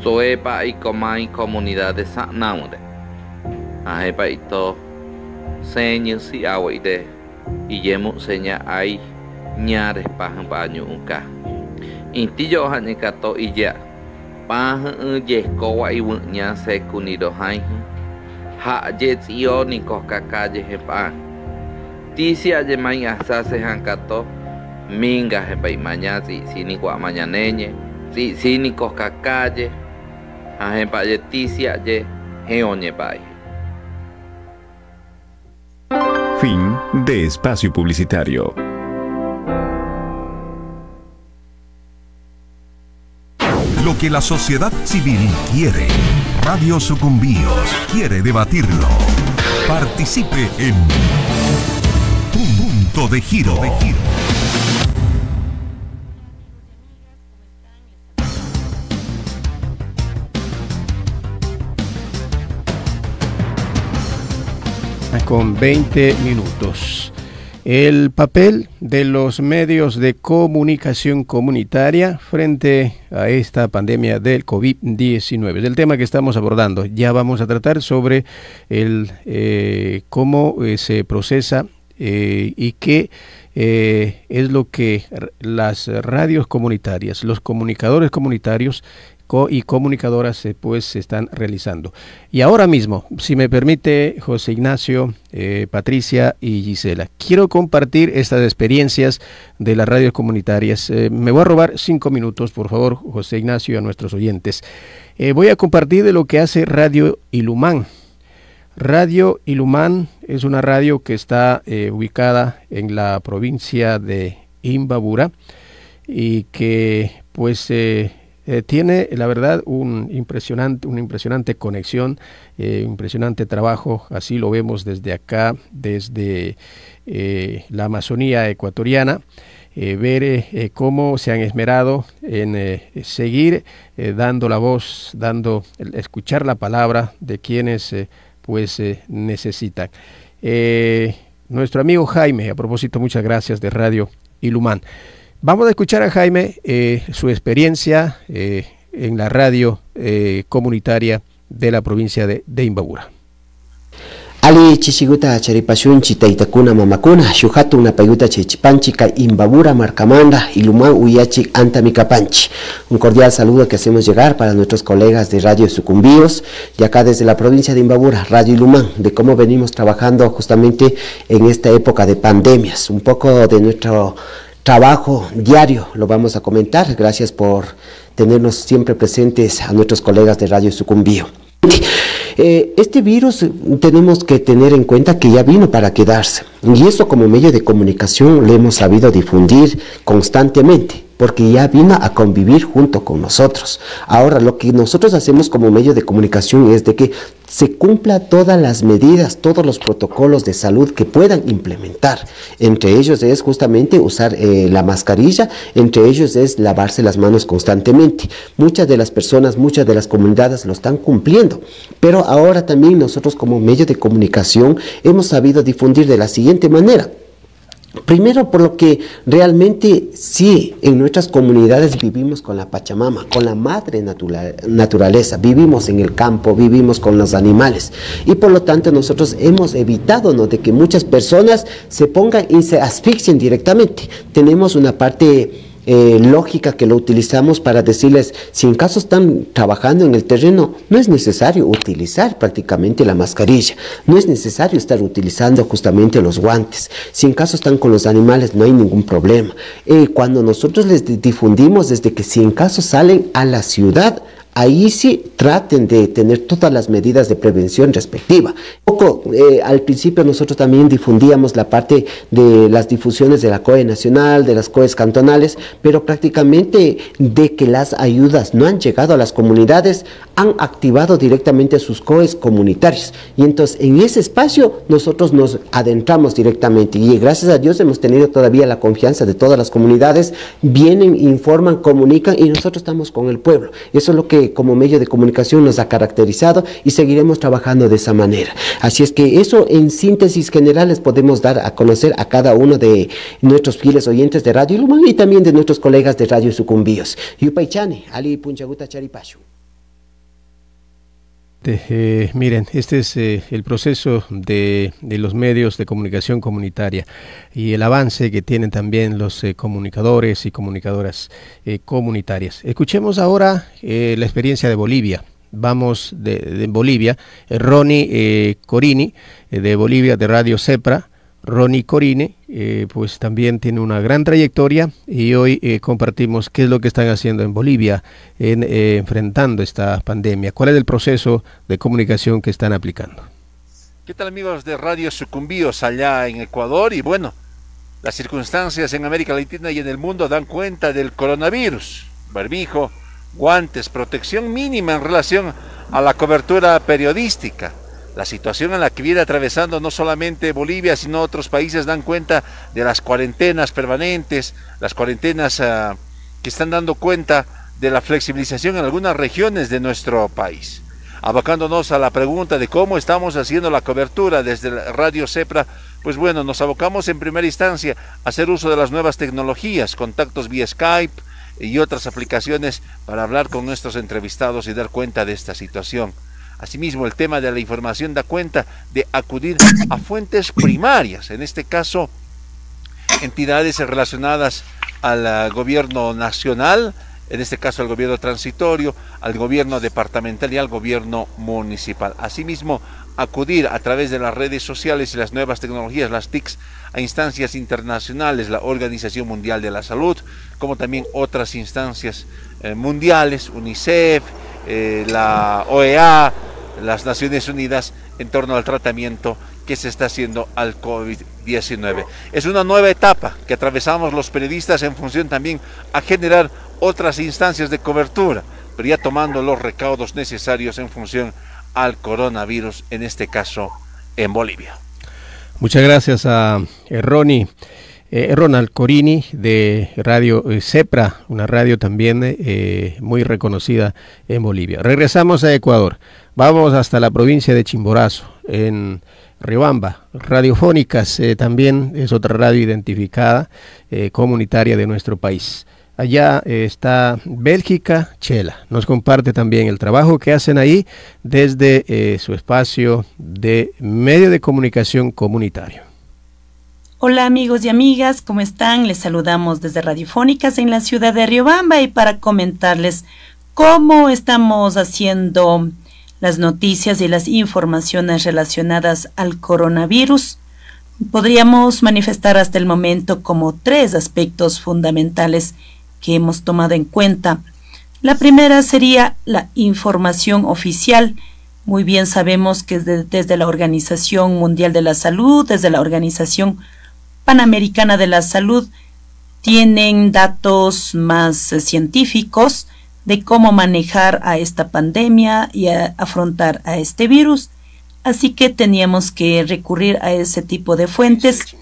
soe pa y comai comunidad de sanamure ahe pa ito señu si agua de y yemu seña ai ñares pa baño unka intillo hane kato y ya pa yesko wa i nya se kunido hai ha jet io ni koka calle hepa tisia je mai asase hankato minga hepa mañana si ni kwa mañaneñe si ni koka calle a hepa je tisia je heoñe pai. Fin de espacio publicitario. Lo que la sociedad civil quiere. Radio Sucumbíos quiere debatirlo. Participe en Punto de Giro. Con 20 minutos. El papel de los medios de comunicación comunitaria frente a esta pandemia del COVID-19. Es el tema que estamos abordando. Ya vamos a tratar sobre cómo se procesa y qué es lo que las radios comunitarias, los comunicadores comunitarios y comunicadoras pues se están realizando. Y ahora mismo, si me permite José Ignacio, Patricia y Gisela, quiero compartir estas experiencias de las radios comunitarias. Me voy a robar 5 minutos, por favor, José Ignacio, a nuestros oyentes. Voy a compartir de lo que hace Radio Ilumán. Radio Ilumán es una radio que está ubicada en la provincia de Imbabura y que pues tiene, la verdad, una impresionante conexión, impresionante trabajo. Así lo vemos desde acá, desde la Amazonía ecuatoriana, ver cómo se han esmerado en seguir dando la voz, escuchar la palabra de quienes necesitan. Nuestro amigo Jaime, a propósito, muchas gracias, de Radio Ilumán. Vamos a escuchar a Jaime su experiencia en la radio comunitaria de la provincia de Imbabura. Ali chishiguta charipashunchi taitakuna mamakuna shuhatu una payuta chichipanchica Imbabura Marcamanda Ilumán Uyachi Antamicapanchi. Un cordial saludo que hacemos llegar para nuestros colegas de Radio Sucumbíos y acá desde la provincia de Imbabura, Radio Ilumán, de cómo venimos trabajando justamente en esta época de pandemias. Un poco de nuestro trabajo diario lo vamos a comentar. Gracias por tenernos siempre presentes a nuestros colegas de Radio Sucumbío. Este virus tenemos que tener en cuenta que ya vino para quedarse, y eso como medio de comunicación lo hemos sabido difundir constantemente, porque ya vino a convivir junto con nosotros. Ahora lo que nosotros hacemos como medio de comunicación es de que se cumpla todas las medidas, todos los protocolos de salud que puedan implementar. Entre ellos es justamente usar la mascarilla, entre ellos es lavarse las manos constantemente. Muchas de las personas, muchas de las comunidades lo están cumpliendo, pero ahora también nosotros como medio de comunicación hemos sabido difundir de la siguiente manera. Primero, por lo que realmente sí, en nuestras comunidades vivimos con la Pachamama, con la madre naturaleza, vivimos en el campo, vivimos con los animales, y por lo tanto nosotros hemos evitado, ¿no?, de que muchas personas se pongan y se asfixien directamente. Tenemos una parte lógica que lo utilizamos para decirles, si en caso están trabajando en el terreno, no es necesario utilizar prácticamente la mascarilla, no es necesario estar utilizando justamente los guantes, si en caso están con los animales no hay ningún problema. Cuando nosotros les difundimos desde que si en caso salen a la ciudad, ahí sí traten de tener todas las medidas de prevención respectiva. Al principio nosotros también difundíamos la parte de las difusiones de la COE nacional, de las COEs cantonales, pero prácticamente de que las ayudas no han llegado a las comunidades, han activado directamente sus COEs comunitarios. Y entonces en ese espacio nosotros nos adentramos directamente y gracias a Dios hemos tenido todavía la confianza de todas las comunidades, vienen, informan, comunican y nosotros estamos con el pueblo. Eso es lo que como medio de comunicación nos ha caracterizado y seguiremos trabajando de esa manera. Así es que eso en síntesis general les podemos dar a conocer a cada uno de nuestros fieles oyentes de Radio Lumán y también de nuestros colegas de Radio Sucumbíos. Yupaychani, Ali Punchaguta Charipachu. Miren, este es el proceso de los medios de comunicación comunitaria y el avance que tienen también los comunicadores y comunicadoras comunitarias. Escuchemos ahora la experiencia de Bolivia. Vamos de Bolivia, Ronnie Corini de Bolivia de Radio Cepra. Ronnie Corini pues también tiene una gran trayectoria y hoy compartimos qué es lo que están haciendo en Bolivia enfrentando esta pandemia. ¿Cuál es el proceso de comunicación que están aplicando? ¿Qué tal, amigos de Radio Sucumbíos allá en Ecuador? Y bueno, las circunstancias en América Latina y en el mundo dan cuenta del coronavirus. Barbijo, guantes, protección mínima en relación a la cobertura periodística. La situación en la que viene atravesando no solamente Bolivia, sino otros países dan cuenta de las cuarentenas permanentes, las cuarentenas que están dando cuenta de la flexibilización en algunas regiones de nuestro país. Abocándonos a la pregunta de cómo estamos haciendo la cobertura desde Radio Cepra, pues bueno, nos abocamos en primera instancia a hacer uso de las nuevas tecnologías, contactos vía Skype y otras aplicaciones para hablar con nuestros entrevistados y dar cuenta de esta situación. Asimismo, el tema de la información da cuenta de acudir a fuentes primarias, en este caso, entidades relacionadas al gobierno nacional, en este caso al gobierno transitorio, al gobierno departamental y al gobierno municipal. Asimismo, acudir a través de las redes sociales y las nuevas tecnologías, las TICs, a instancias internacionales, la Organización Mundial de la Salud, como también otras instancias mundiales, UNICEF, la OEA, las Naciones Unidas, en torno al tratamiento que se está haciendo al COVID-19. Es una nueva etapa que atravesamos los periodistas en función también a generar otras instancias de cobertura, pero ya tomando los recaudos necesarios en función al coronavirus, en este caso en Bolivia. Muchas gracias a Ronnie. Ronald Corini de Radio Cepra, una radio también muy reconocida en Bolivia. Regresamos a Ecuador, vamos hasta la provincia de Chimborazo, en Riobamba. Radiofónicas también es otra radio identificada, comunitaria de nuestro país. Allá está Bélgica Chela, nos comparte también el trabajo que hacen ahí desde su espacio de medio de comunicación comunitario. Hola amigos y amigas, ¿cómo están? Les saludamos desde Radiofónicas en la ciudad de Riobamba y para comentarles cómo estamos haciendo las noticias y las informaciones relacionadas al coronavirus. Podríamos manifestar hasta el momento como 3 aspectos fundamentales que hemos tomado en cuenta. La primera sería la información oficial. Muy bien sabemos que desde la Organización Mundial de la Salud, desde la Organización Panamericana de la Salud, tienen datos más científicos de cómo manejar a esta pandemia y afrontar a este virus. Así que teníamos que recurrir a ese tipo de fuentes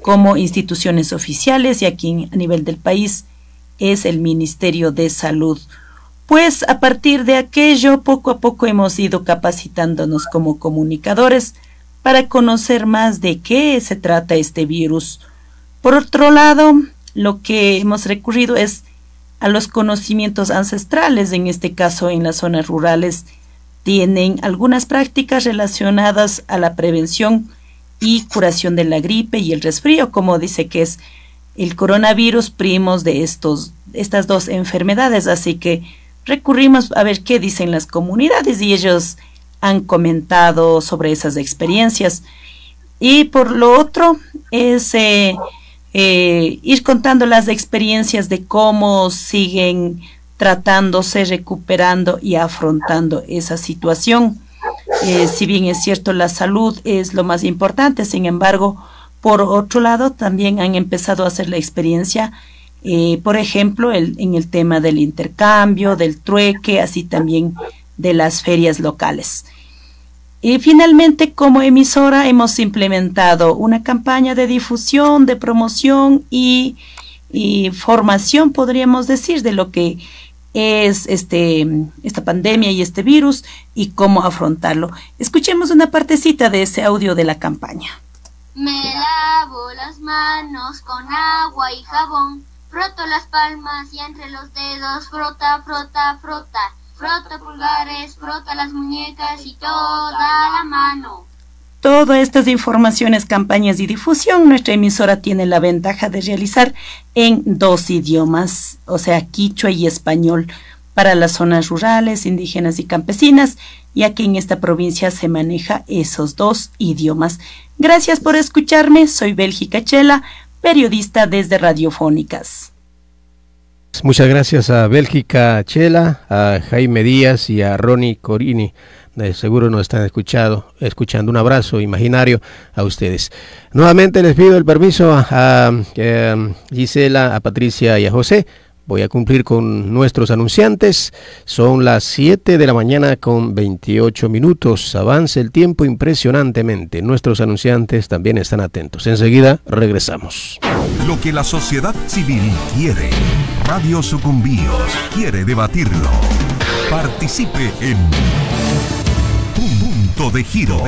como instituciones oficiales y aquí a nivel del país es el Ministerio de Salud. Pues a partir de aquello, poco a poco hemos ido capacitándonos como comunicadores para conocer más de qué se trata este virus. Por otro lado, lo que hemos recurrido es a los conocimientos ancestrales, en este caso en las zonas rurales, tienen algunas prácticas relacionadas a la prevención y curación de la gripe y el resfrío, como dice que es el coronavirus, primos de estas dos enfermedades, así que recurrimos a ver qué dicen las comunidades y ellos han comentado sobre esas experiencias. Y por lo otro es ir contando las experiencias de cómo siguen tratándose, recuperando y afrontando esa situación. Si bien es cierto, la salud es lo más importante, sin embargo, por otro lado, también han empezado a hacer la experiencia, por ejemplo, en el tema del intercambio, del trueque, así también de las ferias locales. Y finalmente, como emisora, hemos implementado una campaña de difusión, de promoción y formación, podríamos decir, de lo que es esta pandemia y este virus y cómo afrontarlo. Escuchemos una partecita de ese audio de la campaña. Me lavo las manos con agua y jabón, froto las palmas y entre los dedos, frota, frota, frota. Frota pulgares, frota las muñecas y toda la mano. Todas estas informaciones, campañas y difusión, nuestra emisora tiene la ventaja de realizar en 2 idiomas, o sea, quichua y español, para las zonas rurales, indígenas y campesinas, ya que en esta provincia se maneja esos 2 idiomas. Gracias por escucharme, soy Bélgica Chela, periodista desde Radiofónicas. Muchas gracias a Bélgica Chela, a Jaime Díaz y a Ronnie Corini. Seguro nos están escuchando. Un abrazo imaginario a ustedes. Nuevamente les pido el permiso a Gisela, a Patricia y a José. Voy a cumplir con nuestros anunciantes. Son las 7 de la mañana con 28 minutos. Avanza el tiempo impresionantemente. Nuestros anunciantes también están atentos. Enseguida regresamos. Lo que la sociedad civil quiere. Radio Sucumbíos quiere debatirlo. Participe en Punto de Giro.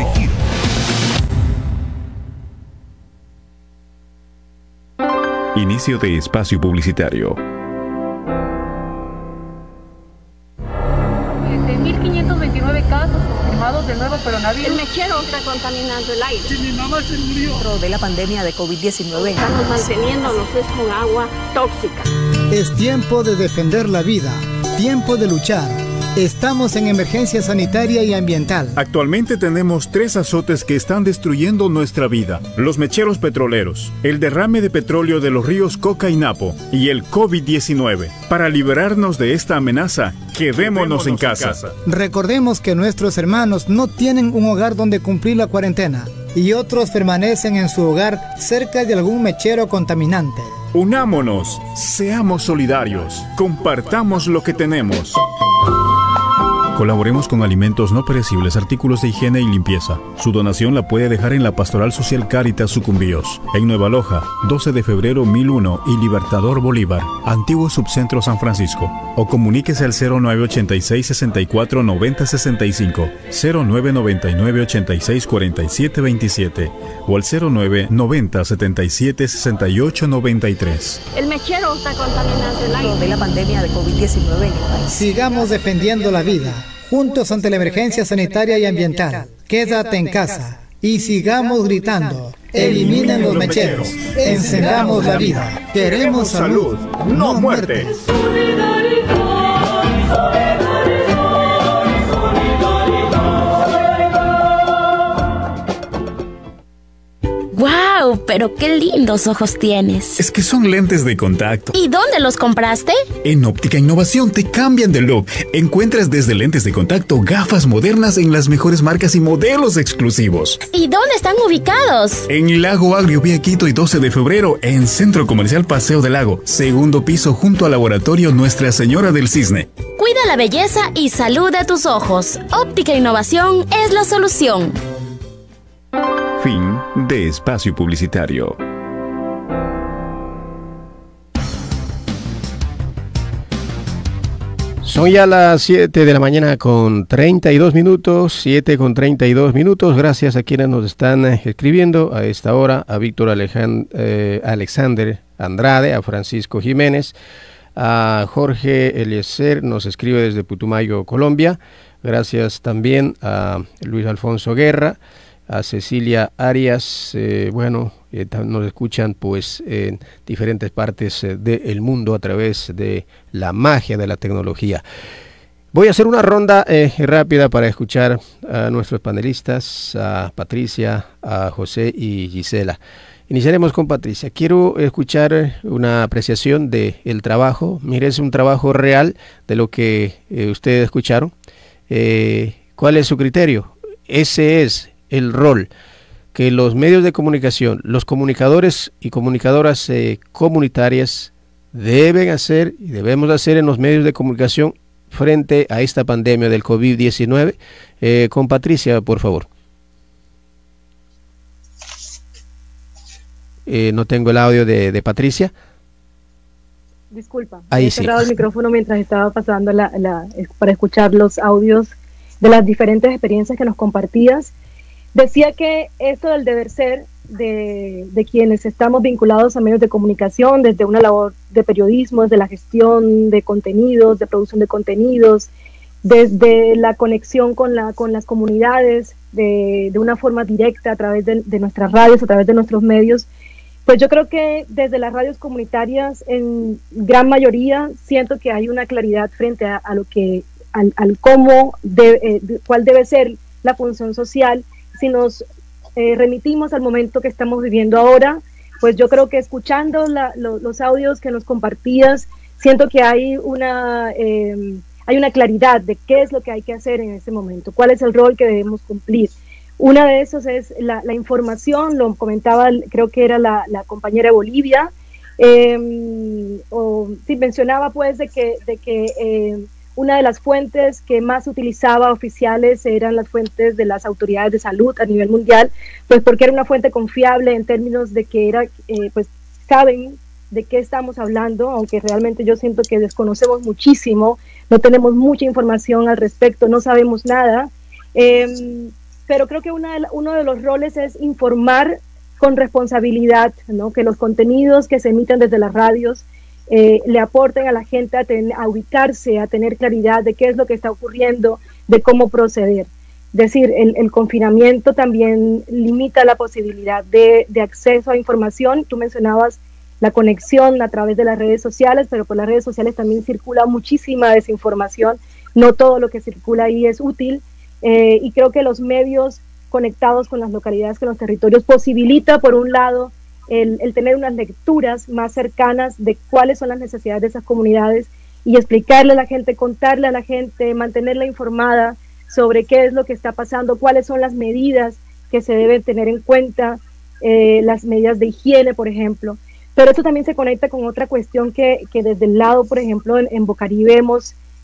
Inicio de espacio publicitario. 1.529 casos confirmados del nuevo coronavirus. El mechero está contaminando el aire. Si mi mamá se murió. De la pandemia de COVID-19. Estamos manteniéndonos con agua tóxica. Es tiempo de defender la vida, tiempo de luchar. Estamos en emergencia sanitaria y ambiental. Actualmente tenemos 3 azotes que están destruyendo nuestra vida. Los mecheros petroleros, el derrame de petróleo de los ríos Coca y Napo y el COVID-19. Para liberarnos de esta amenaza, quedémonos en casa. Recordemos que nuestros hermanos no tienen un hogar donde cumplir la cuarentena y otros permanecen en su hogar cerca de algún mechero contaminante. Unámonos, seamos solidarios, compartamos lo que tenemos. Colaboremos con alimentos no perecibles, artículos de higiene y limpieza. Su donación la puede dejar en la Pastoral Social Cáritas Sucumbíos, en Nueva Loja, 12 de febrero 1001 y Libertador Bolívar, Antiguo Subcentro San Francisco. O comuníquese al 0986 64 90 65, 0999 86 47 27 o al 0990 77 68 93. El mechero está contaminando el aire. De la pandemia de COVID-19 en el país. Sigamos defendiendo la vida. Juntos ante la emergencia sanitaria y ambiental. Quédate en casa y sigamos gritando. Eliminen los mecheros. Encendamos la vida. Queremos salud, no muerte. ¡Wow! Pero qué lindos ojos tienes. Es que son lentes de contacto. ¿Y dónde los compraste? En Óptica Innovación te cambian de look. Encuentras desde lentes de contacto, gafas modernas en las mejores marcas y modelos exclusivos. ¿Y dónde están ubicados? En Lago Agrio, vía Quito y 12 de febrero, en Centro Comercial Paseo del Lago, 2º piso junto al Laboratorio Nuestra Señora del Cisne. Cuida la belleza y salud de tus ojos. Óptica Innovación es la solución. Fin de espacio publicitario. Son ya las 7 de la mañana con 32 minutos, 7 con 32 minutos. Gracias a quienes nos están escribiendo a esta hora, a Víctor Alexander Andrade, a Francisco Jiménez, a Jorge Eliezer, nos escribe desde Putumayo, Colombia. Gracias también a Luis Alfonso Guerra, a Cecilia Arias, nos escuchan pues en diferentes partes del mundo a través de la magia de la tecnología. Voy a hacer una ronda rápida para escuchar a nuestros panelistas, a Patricia, a José y Gisela. Iniciaremos con Patricia. Quiero escuchar una apreciación del trabajo. Mire, es un trabajo real de lo que ustedes escucharon. ¿Cuál es su criterio? Ese es el rol que los medios de comunicación, los comunicadores y comunicadoras comunitarias deben hacer y debemos hacer en los medios de comunicación frente a esta pandemia del COVID-19. Con Patricia, por favor. No tengo el audio de Patricia. Disculpa, ahí he cerrado el micrófono mientras estaba pasando para escuchar los audios de las diferentes experiencias que nos compartías. Decía que esto del deber ser de quienes estamos vinculados a medios de comunicación, desde una labor de periodismo, desde la gestión de contenidos, de producción de contenidos, desde la conexión con las comunidades de una forma directa a través de nuestras radios, a través de nuestros medios. Pues yo creo que desde las radios comunitarias, en gran mayoría, siento que hay una claridad frente a lo que, al cómo, cuál debe ser la función social. Si nos remitimos al momento que estamos viviendo ahora, pues yo creo que escuchando los audios que nos compartías, siento que hay una claridad de qué es lo que hay que hacer en este momento, cuál es el rol que debemos cumplir. Una de esos es la información, lo comentaba, creo que era la compañera de Bolivia, mencionaba pues de que una de las fuentes que más utilizaba oficiales eran las fuentes de las autoridades de salud a nivel mundial, pues porque era una fuente confiable en términos de que pues saben de qué estamos hablando, aunque realmente yo siento que desconocemos muchísimo, no tenemos mucha información al respecto, no sabemos nada. Pero creo que uno de los roles es informar con responsabilidad, ¿no? Que los contenidos que se emiten desde las radios le aporten a la gente a ubicarse, a tener claridad de qué es lo que está ocurriendo, de cómo proceder. Es decir, el confinamiento también limita la posibilidad de acceso a información. Tú mencionabas la conexión a través de las redes sociales, pero por las redes sociales también circula muchísima desinformación. No todo lo que circula ahí es útil. Y creo que los medios conectados con las localidades, con los territorios, posibilita, por un lado, el tener unas lecturas más cercanas de cuáles son las necesidades de esas comunidades y explicarle a la gente, contarle a la gente, mantenerla informada sobre qué es lo que está pasando, cuáles son las medidas que se deben tener en cuenta, las medidas de higiene, por ejemplo. Pero eso también se conecta con otra cuestión que desde el lado, por ejemplo, en Bocaribe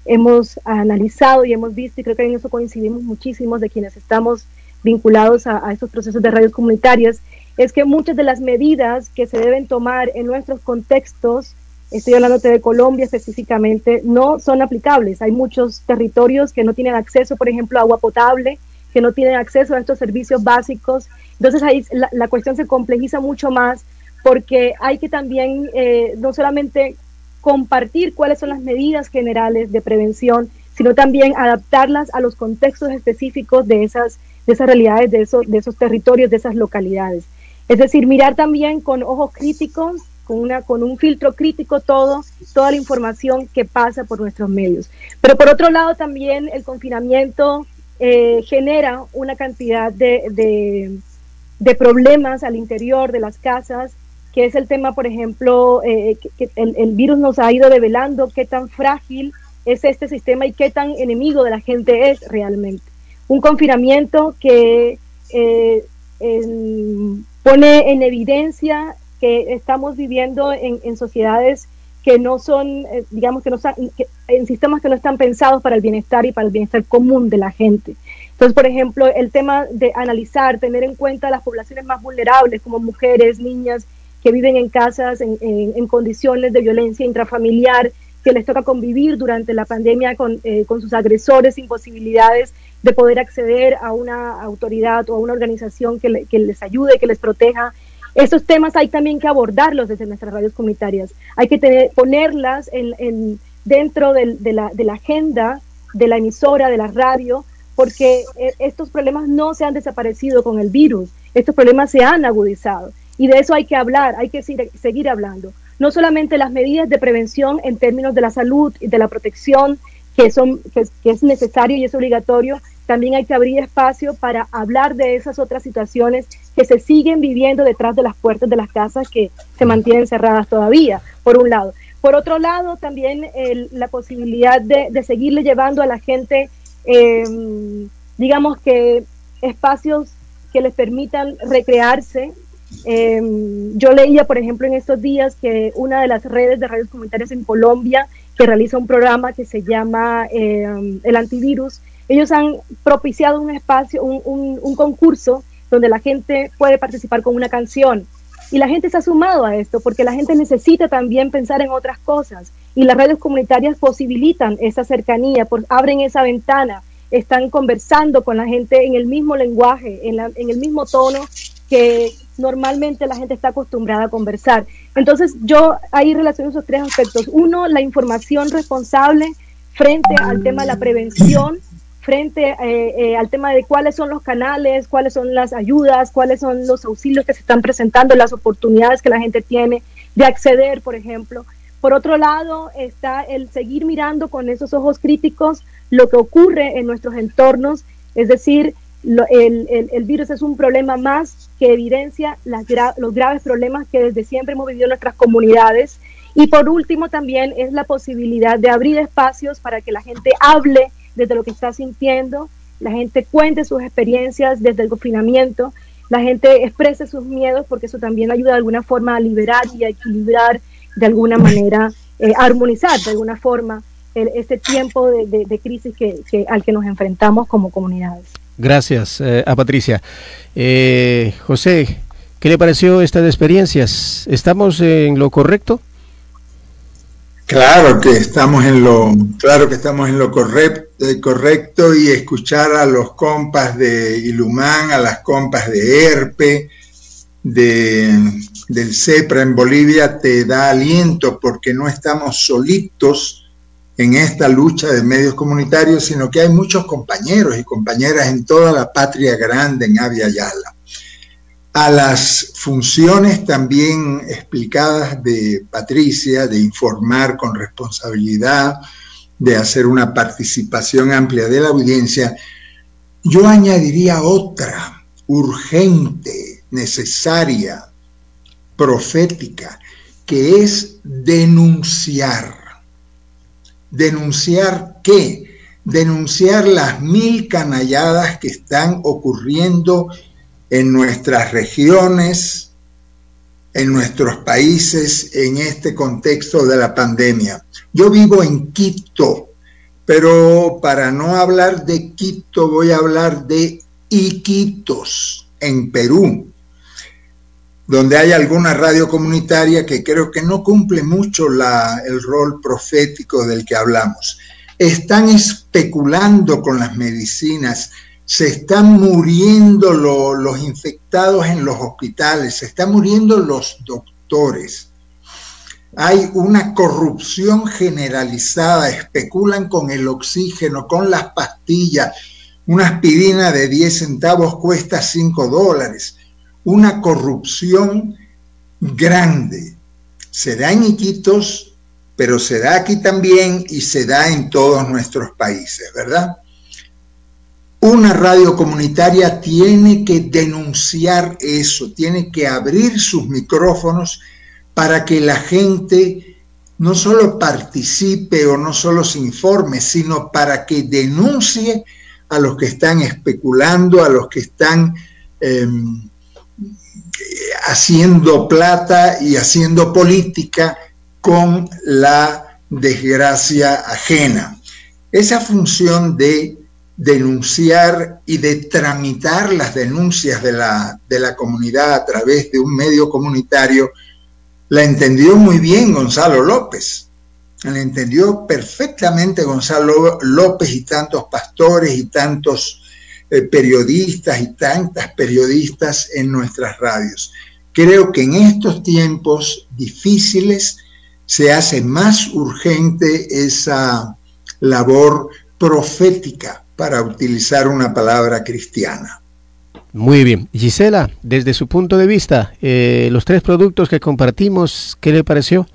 hemos analizado y hemos visto, y creo que en eso coincidimos muchísimos de quienes estamos vinculados a estos procesos de radios comunitarias, es que muchas de las medidas que se deben tomar en nuestros contextos, estoy hablando de Colombia específicamente, no son aplicables. Hay muchos territorios que no tienen acceso, por ejemplo, a agua potable, que no tienen acceso a estos servicios básicos. Entonces ahí la cuestión se complejiza mucho más, porque hay que también no solamente compartir cuáles son las medidas generales de prevención, sino también adaptarlas a los contextos específicos de esas realidades, de esos territorios, de esas localidades. Es decir, mirar también con ojos críticos, con un filtro crítico toda la información que pasa por nuestros medios. Pero por otro lado también el confinamiento genera una cantidad de problemas al interior de las casas, que es el tema, por ejemplo, que el virus nos ha ido develando qué tan frágil es este sistema y qué tan enemigo de la gente es realmente. Un confinamiento que pone en evidencia que estamos viviendo en sociedades que no son, en sistemas que no están pensados para el bienestar y para el bienestar común de la gente. Entonces, por ejemplo, el tema de analizar, tener en cuenta las poblaciones más vulnerables, como mujeres, niñas, que viven en casas en condiciones de violencia intrafamiliar, que les toca convivir durante la pandemia con sus agresores, sin posibilidades de poder acceder a una autoridad o a una organización que les ayude, que les proteja. Estos temas hay también que abordarlos desde nuestras radios comunitarias. Hay que ponerlas dentro de la agenda de la emisora, de la radio, porque estos problemas no se han desaparecido con el virus, estos problemas se han agudizado, y de eso hay que hablar, hay que seguir hablando. No solamente las medidas de prevención en términos de la salud y de la protección, que es necesario y es obligatorio, también hay que abrir espacio para hablar de esas otras situaciones que se siguen viviendo detrás de las puertas de las casas, que se mantienen cerradas todavía, por un lado. Por otro lado, también la posibilidad de seguirle llevando a la gente, digamos que espacios que les permitan recrearse. Yo leía, por ejemplo, en estos días que una de las redes de radios comunitarias en Colombia, que realiza un programa que se llama El Antivirus, ellos han propiciado un espacio, un concurso donde la gente puede participar con una canción, y la gente se ha sumado a esto porque la gente necesita también pensar en otras cosas, y las radios comunitarias posibilitan esa cercanía, abren esa ventana, están conversando con la gente en el mismo lenguaje, en el mismo tono que normalmente la gente está acostumbrada a conversar. Entonces yo ahí relaciono esos tres aspectos. Uno, la información responsable frente al tema de la prevención, frente al tema de cuáles son los canales, cuáles son las ayudas, cuáles son los auxilios que se están presentando, las oportunidades que la gente tiene de acceder, por ejemplo. Por otro lado, está el seguir mirando con esos ojos críticos lo que ocurre en nuestros entornos, es decir, el virus es un problema más que evidencia los graves problemas que desde siempre hemos vivido en nuestras comunidades. Y por último también es la posibilidad de abrir espacios para que la gente hable desde lo que está sintiendo, la gente cuente sus experiencias desde el confinamiento, la gente exprese sus miedos, porque eso también ayuda de alguna forma a liberar y a equilibrar de alguna manera, a armonizar de alguna forma este tiempo de crisis al que nos enfrentamos como comunidades. Gracias a Patricia. José, ¿qué le pareció estas experiencias? ¿Estamos en lo correcto? Claro que estamos en lo correcto, y escuchar a los compas de Ilumán, a las compas de ERPE, del CEPRA en Bolivia, te da aliento, porque no estamos solitos en esta lucha de medios comunitarios, sino que hay muchos compañeros y compañeras en toda la patria grande, en Abya Yala. A las funciones también explicadas de Patricia, de informar con responsabilidad, de hacer una participación amplia de la audiencia, yo añadiría otra, urgente, necesaria, profética, que es denunciar. ¿Denunciar qué? Denunciar las 1000 canalladas que están ocurriendo en nuestras regiones, en nuestros países, en este contexto de la pandemia. Yo vivo en Quito, pero para no hablar de Quito voy a hablar de Iquitos, en Perú, donde hay alguna radio comunitaria que creo que no cumple mucho el rol profético del que hablamos. Están especulando con las medicinas, se están muriendo los infectados en los hospitales, se están muriendo los doctores. Hay una corrupción generalizada, especulan con el oxígeno, con las pastillas. Una aspirina de 10 centavos cuesta $5. Una corrupción grande. Se da en Iquitos, pero se da aquí también y se da en todos nuestros países, ¿verdad? Una radio comunitaria tiene que denunciar eso, tiene que abrir sus micrófonos para que la gente no solo participe o no solo se informe, sino para que denuncie a los que están especulando, a los que están haciendo plata y haciendo política con la desgracia ajena. Esa función de denunciar y de tramitar las denuncias de la comunidad a través de un medio comunitario la entendió muy bien Gonzalo López. La entendió perfectamente Gonzalo López y tantos pastores y tantos periodistas y tantas periodistas en nuestras radios. Creo que en estos tiempos difíciles se hace más urgente esa labor profética para utilizar una palabra cristiana. Muy bien. Gisela, desde su punto de vista, los 3 productos que compartimos, ¿qué le pareció?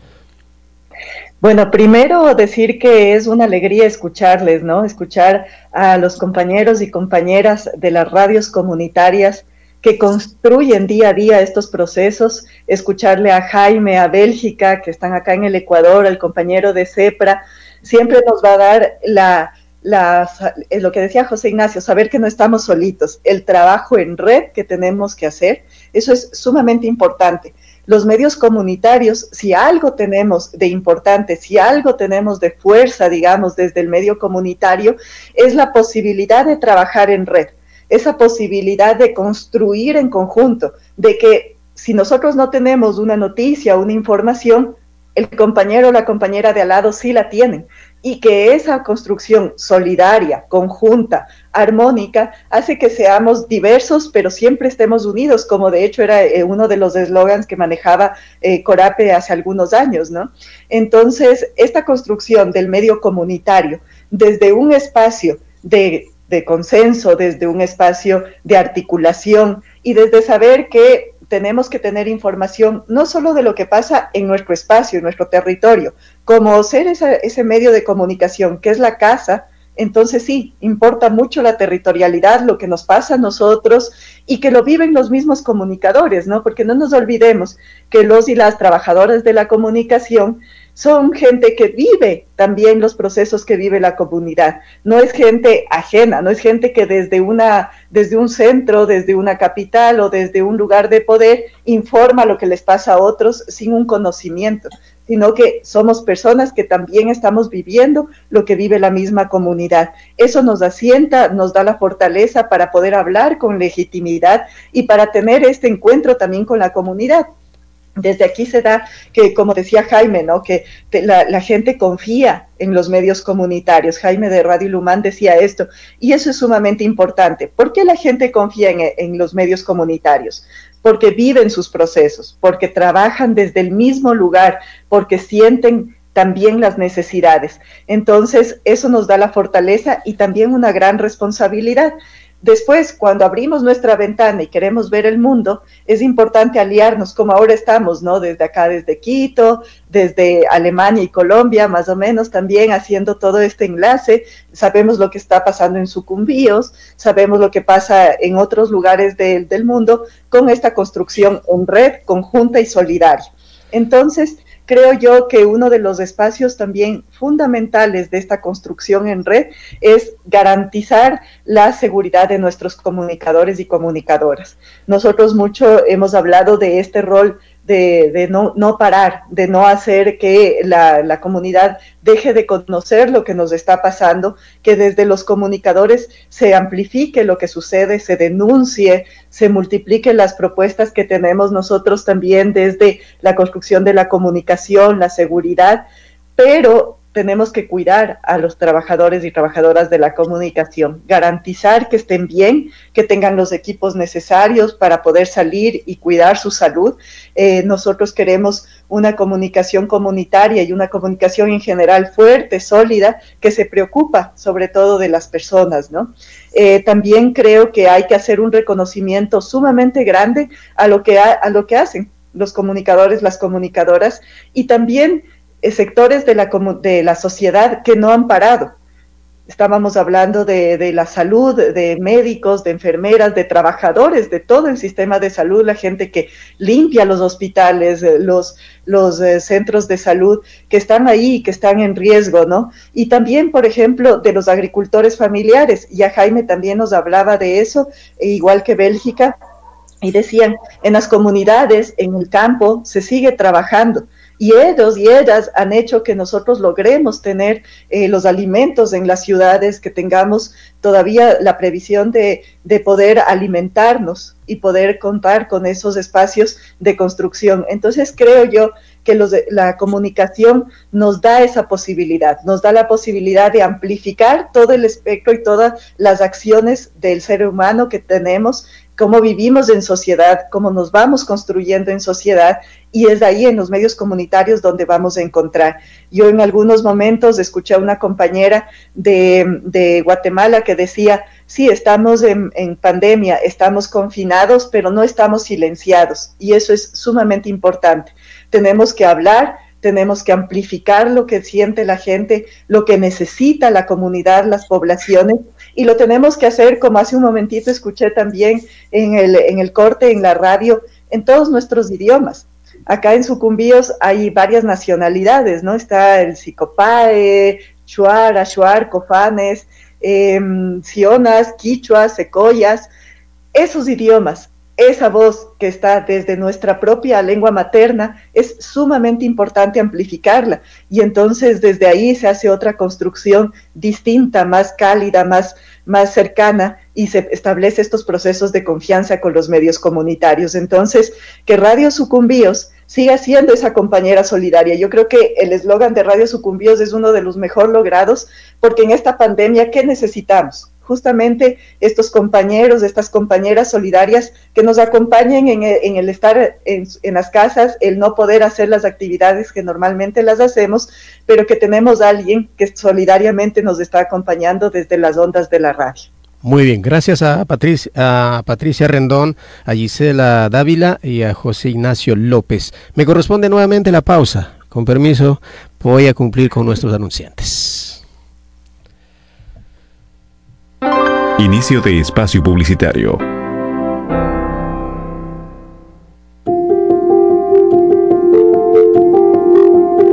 Bueno, primero decir que es una alegría escucharles, ¿no? Escuchar a los compañeros y compañeras de las radios comunitarias que construyen día a día estos procesos, escucharle a Jaime, a Bélgica, que están acá en el Ecuador, al compañero de CEPRA, siempre nos va a dar lo que decía José Ignacio, saber que no estamos solitos, el trabajo en red que tenemos que hacer, eso es sumamente importante. Los medios comunitarios, si algo tenemos de importante, si algo tenemos de fuerza, digamos, desde el medio comunitario, es la posibilidad de trabajar en red, esa posibilidad de construir en conjunto, de que si nosotros no tenemos una noticia, una información, el compañero o la compañera de al lado sí la tienen, y que esa construcción solidaria, conjunta, armónica, hace que seamos diversos, pero siempre estemos unidos, como de hecho era uno de los eslogans que manejaba Corape hace algunos años, ¿no? Entonces, esta construcción del medio comunitario, desde un espacio de consenso, desde un espacio de articulación, y desde saber que tenemos que tener información no solo de lo que pasa en nuestro espacio, en nuestro territorio, como ser ese medio de comunicación que es la casa, entonces sí, importa mucho la territorialidad, lo que nos pasa a nosotros y que lo viven los mismos comunicadores, ¿no? Porque no nos olvidemos que los y las trabajadoras de la comunicación son gente que vive también los procesos que vive la comunidad. No es gente ajena, no es gente que desde un centro, desde una capital o desde un lugar de poder informa lo que les pasa a otros sin un conocimiento, sino que somos personas que también estamos viviendo lo que vive la misma comunidad. Eso nos asienta, nos da la fortaleza para poder hablar con legitimidad y para tener este encuentro también con la comunidad. Desde aquí se da que, como decía Jaime, ¿no? Que la gente confía en los medios comunitarios. Jaime de Radio Lumán decía esto, y eso es sumamente importante. ¿Por qué la gente confía en los medios comunitarios? Porque viven sus procesos, porque trabajan desde el mismo lugar, porque sienten también las necesidades. Entonces, eso nos da la fortaleza y también una gran responsabilidad. Después, cuando abrimos nuestra ventana y queremos ver el mundo, es importante aliarnos, como ahora estamos, ¿no? Desde acá, desde Quito, desde Alemania y Colombia, más o menos, también haciendo todo este enlace. Sabemos lo que está pasando en Sucumbíos, sabemos lo que pasa en otros lugares del mundo, con esta construcción en red, conjunta y solidaria. Entonces, creo yo que uno de los espacios también fundamentales de esta construcción en red es garantizar la seguridad de nuestros comunicadores y comunicadoras. Nosotros mucho hemos hablado de este rol de no parar, de no hacer que la comunidad deje de conocer lo que nos está pasando, que desde los comunicadores se amplifique lo que sucede, se denuncie, se multipliquen las propuestas que tenemos nosotros también desde la construcción de la comunicación, la seguridad, pero tenemos que cuidar a los trabajadores y trabajadoras de la comunicación, garantizar que estén bien, que tengan los equipos necesarios para poder salir y cuidar su salud. Nosotros queremos una comunicación comunitaria y una comunicación en general fuerte, sólida, que se preocupa sobre todo de las personas, ¿no? También creo que hay que hacer un reconocimiento sumamente grande a lo que hacen los comunicadores, las comunicadoras, y también sectores de la sociedad que no han parado. Estábamos hablando de la salud, de médicos, de enfermeras, de trabajadores, de todo el sistema de salud, la gente que limpia los hospitales, los centros de salud, que están ahí, que están en riesgo, ¿no? Y también, por ejemplo, de los agricultores familiares. Ya Jaime también nos hablaba de eso, igual que Bélgica, y decían, en las comunidades, en el campo, se sigue trabajando. Y ellos y ellas han hecho que nosotros logremos tener los alimentos en las ciudades, que tengamos todavía la previsión de poder alimentarnos y poder contar con esos espacios de construcción. Entonces creo yo que la comunicación nos da esa posibilidad, nos da la posibilidad de amplificar todo el espectro y todas las acciones del ser humano que tenemos, cómo vivimos en sociedad, cómo nos vamos construyendo en sociedad, y es ahí en los medios comunitarios donde vamos a encontrar. Yo en algunos momentos escuché a una compañera de Guatemala que decía, sí, estamos en pandemia, estamos confinados, pero no estamos silenciados, y eso es sumamente importante. Tenemos que hablar, tenemos que amplificar lo que siente la gente, lo que necesita la comunidad, las poblaciones, y lo tenemos que hacer, como hace un momentito escuché también en el corte, en la radio, en todos nuestros idiomas. Acá en Sucumbíos hay varias nacionalidades, ¿no? Está el Sicopae, Shuar, Ashuar, Cofanes, Sionas, Quichuas, Secoyas, esos idiomas. Esa voz que está desde nuestra propia lengua materna es sumamente importante amplificarla, y entonces desde ahí se hace otra construcción distinta, más cálida, más cercana, y se establece estos procesos de confianza con los medios comunitarios. Entonces, que Radio Sucumbíos siga siendo esa compañera solidaria. Yo creo que el eslogan de Radio Sucumbíos es uno de los mejor logrados, porque en esta pandemia, ¿qué necesitamos? Justamente estos compañeros, estas compañeras solidarias que nos acompañen en el estar en las casas, el no poder hacer las actividades que normalmente las hacemos, pero que tenemos a alguien que solidariamente nos está acompañando desde las ondas de la radio. Muy bien, gracias a Patricia Rendón, a Gisela Dávila y a José Ignacio López. Me corresponde nuevamente la pausa. Con permiso, voy a cumplir con nuestros anunciantes. Inicio de espacio publicitario.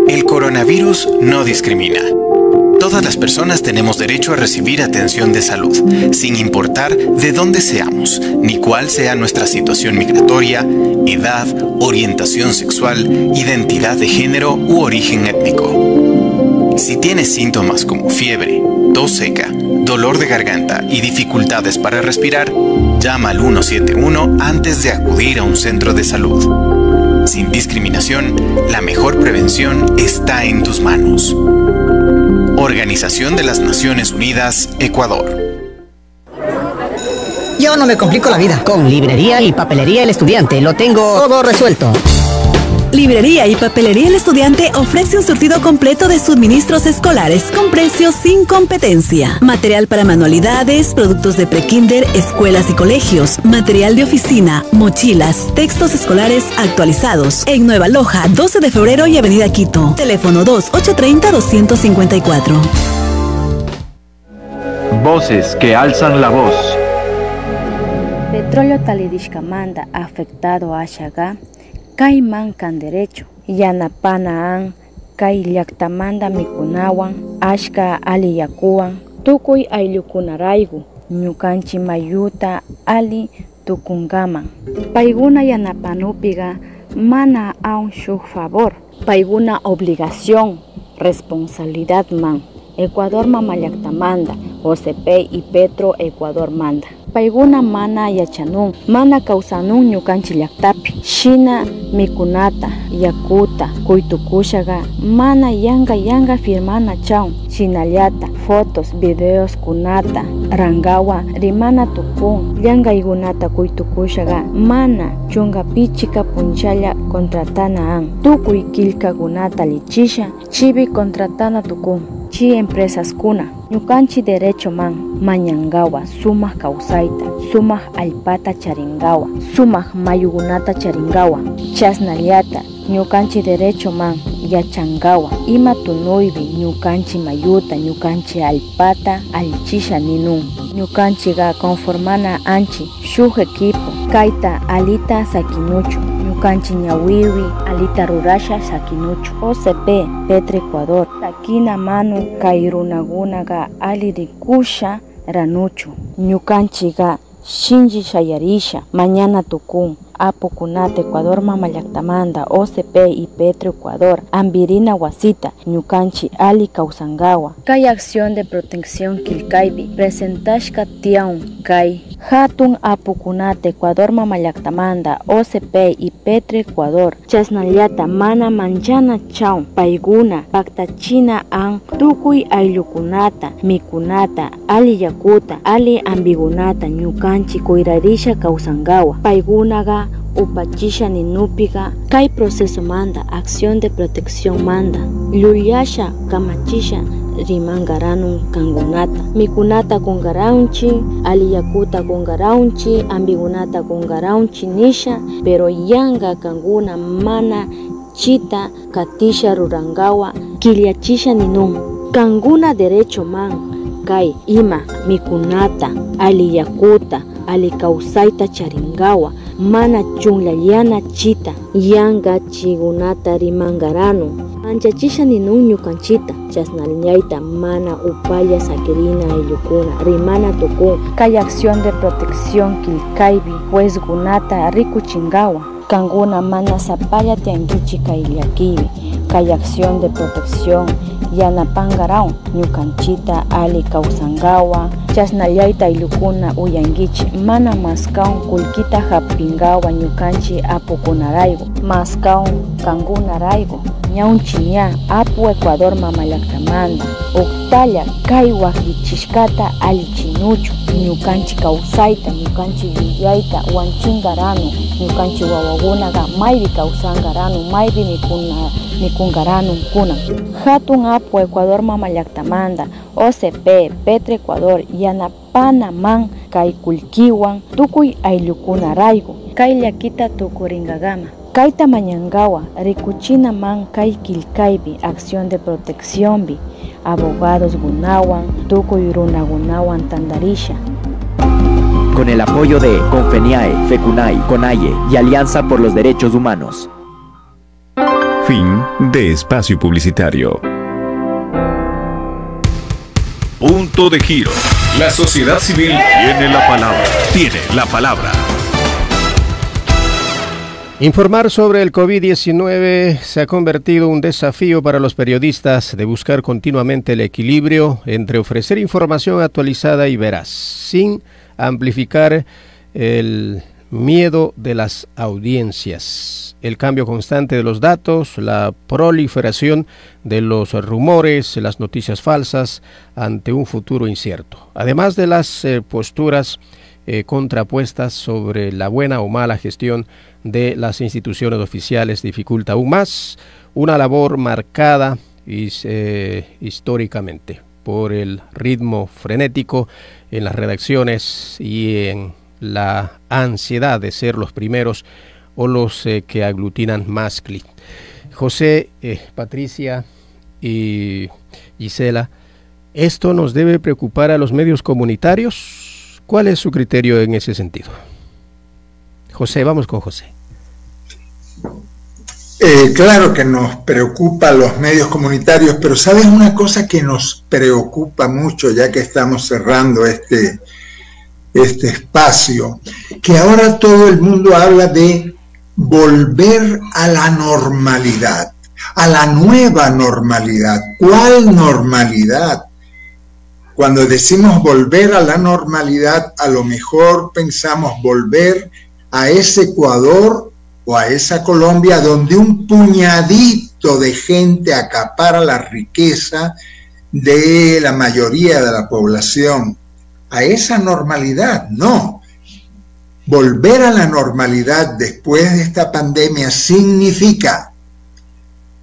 El coronavirus no discrimina. Todas las personas tenemos derecho a recibir atención de salud, sin importar de dónde seamos, ni cuál sea nuestra situación migratoria, edad, orientación sexual, identidad de género u origen étnico. Si tienes síntomas como fiebre, tos seca, dolor de garganta y dificultades para respirar, llama al 171 antes de acudir a un centro de salud. Sin discriminación, la mejor prevención está en tus manos. Organización de las Naciones Unidas, Ecuador. Yo no me complico la vida. Con Librería y Papelería El Estudiante lo tengo todo resuelto. Librería y Papelería El Estudiante ofrece un surtido completo de suministros escolares con precios sin competencia. Material para manualidades, productos de prekinder, escuelas y colegios, material de oficina, mochilas, textos escolares actualizados. En Nueva Loja, 12 de febrero y Avenida Quito. Teléfono 2830-254. Voces que alzan la voz. Petróleo Talidishkamanda afectado a Shaga. Kay mankan derecho, yanapanaan, kay llaktamanda mikunawan, ashka ali yakuwan, tukuy ayllukunarayku, ñukanchi mayuta ali tukungaman. Payguna yanapanupiga mana aun shuk favor, payguna obligación, responsabilidad man. Ecuador mama llaktamanda, OCP y Petro Ecuador manda. Payguna mana yachanun, mana kausanun ñukanchi llaktapi. Shina mikunata, yakuta, kuytukushaga, mana yanga firmana chaun. Shinallata, fotos, videos kunata, rangawa, rimana tukun, yanga igunata kuytukushaga, mana chunga pichika punchalla contratana an. Tukuy kilka gunata lichisha, chibi contratana tukun. Chi empresas kuna, ñukanchi derecho man, mañangawa, sumak kausaita, sumak alpata charingawa, sumak mayugunata charingawa, chasnallata, ñukanchi derecho man, yachangawa, ima tunuybi, ñukanchi mayuta, ñukanchi alpata, alchisha ninun, ñukanchiga conformana anchi, shuk equipo, kaita alita sakinuchu, ñukanchi ñawiwi, alita rurasha sakinuchu, OCP, Petro Ecuador, takina manu kairunagunaga alirikusha ranuchu, ñukanchiga shinji shayarisha, mañana tukun, apukunata Ecuador mama llaktamanda, OCP y Petro Ecuador, ambirina wasita, ñukanchi ali kausangawa. Kay acción de protección kilkaibi, presentashka tiaun kay hatun apukunata Ecuador mama llaktamanda, OCP y Petro Ecuador, chasnallata mana manchana chaun, payguna, paktachina an, tukuy ayllukunata, mikunata, ali yakuta, ali ambigunata, ñukanchi kuirarisha kausangawa, paygunaga upachisha ninupiga kay proceso manda acción de protección manda luyasha kamachisha rimangaranun kangunata mikunata kungaraunchi aliyakuta kungaraunchi ambigunata kungaraunchi nisha pero yanga kanguna mana chita katisha rurangawa kiliachisha ninun kanguna derecho man kay ima mikunata aliyakuta alikausaita charingawa mana chunlayana chita yanga chigunata rimangarano anchachisha ninun ñukanchita chasnalñayta mana upalla sakirina ayllukuna rimana tukun kay acción de protección kilkaybi pues gunata rikuchingawa kanguna mana sapalla tianguichi kay llakibi kay acción de protección yanapangaraun ñukanchita ali kawsangawa chasnallayta aylukuna uyangichi mana maskaun kulkita hapingawa ñukanchi apukunaraygo maskaun kangunaraygo ñaunchi ña apu Ecuador mamallaktamanta uktalla kay wakichishkata alichinuchu ñukanchi kawsayta ñukanchi yuyayta wanchingarano ñukanchi wawakunaqa maybi kawsangarano maybi mikungarano kuna hatun apu Ecuador mamallaktamanta OCP Petro Ecuador yanapana man kay kulkiwan tukuy ayllukunaraygo kay llakita tukuringagama kayta mañangawa rikuchina man kay kilkaybi acción de protección bi abogados gunawan tukuy runagunawan tandarisha. Con el apoyo de Confeniae, FECUNAI, CONAIE y Alianza por los Derechos Humanos. Fin de espacio publicitario. Punto de giro. La sociedad civil tiene la palabra. Tiene la palabra. Informar sobre el COVID-19 se ha convertido en un desafío para los periodistas de buscar continuamente el equilibrio entre ofrecer información actualizada y veraz, sin amplificar el miedo de las audiencias, el cambio constante de los datos, la proliferación de los rumores, las noticias falsas ante un futuro incierto, además de las posturas contrapuestas sobre la buena o mala gestión de las instituciones oficiales dificulta aún más una labor marcada históricamente por el ritmo frenético en las redacciones y en la ansiedad de ser los primeros o los que aglutinan más clic. José, Patricia y Gisela, ¿esto nos debe preocupar a los medios comunitarios? ¿Cuál es su criterio en ese sentido? José, vamos con José. Claro que nos preocupa a los medios comunitarios, pero ¿sabes una cosa que nos preocupa mucho, ya que estamos cerrando este espacio? Que ahora todo el mundo habla de volver a la normalidad, a la nueva normalidad. ¿Cuál normalidad? Cuando decimos volver a la normalidad, a lo mejor pensamos volver a ese Ecuador o a esa Colombia donde un puñadito de gente acapara la riqueza de la mayoría de la población. A esa normalidad, no. Volver a la normalidad después de esta pandemia significa,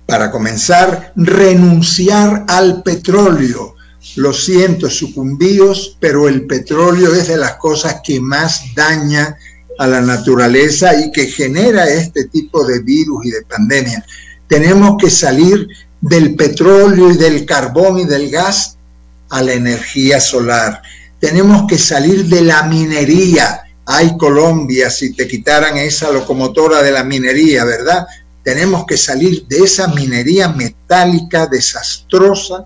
para comenzar, renunciar al petróleo. Lo siento, sucumbíos, pero el petróleo es de las cosas que más daña a la naturaleza y que genera este tipo de virus y de pandemia. Tenemos que salir del petróleo y del carbón y del gas a la energía solar. Tenemos que salir de la minería. Ay, Colombia, si te quitaran esa locomotora de la minería, ¿verdad? Tenemos que salir de esa minería metálica desastrosa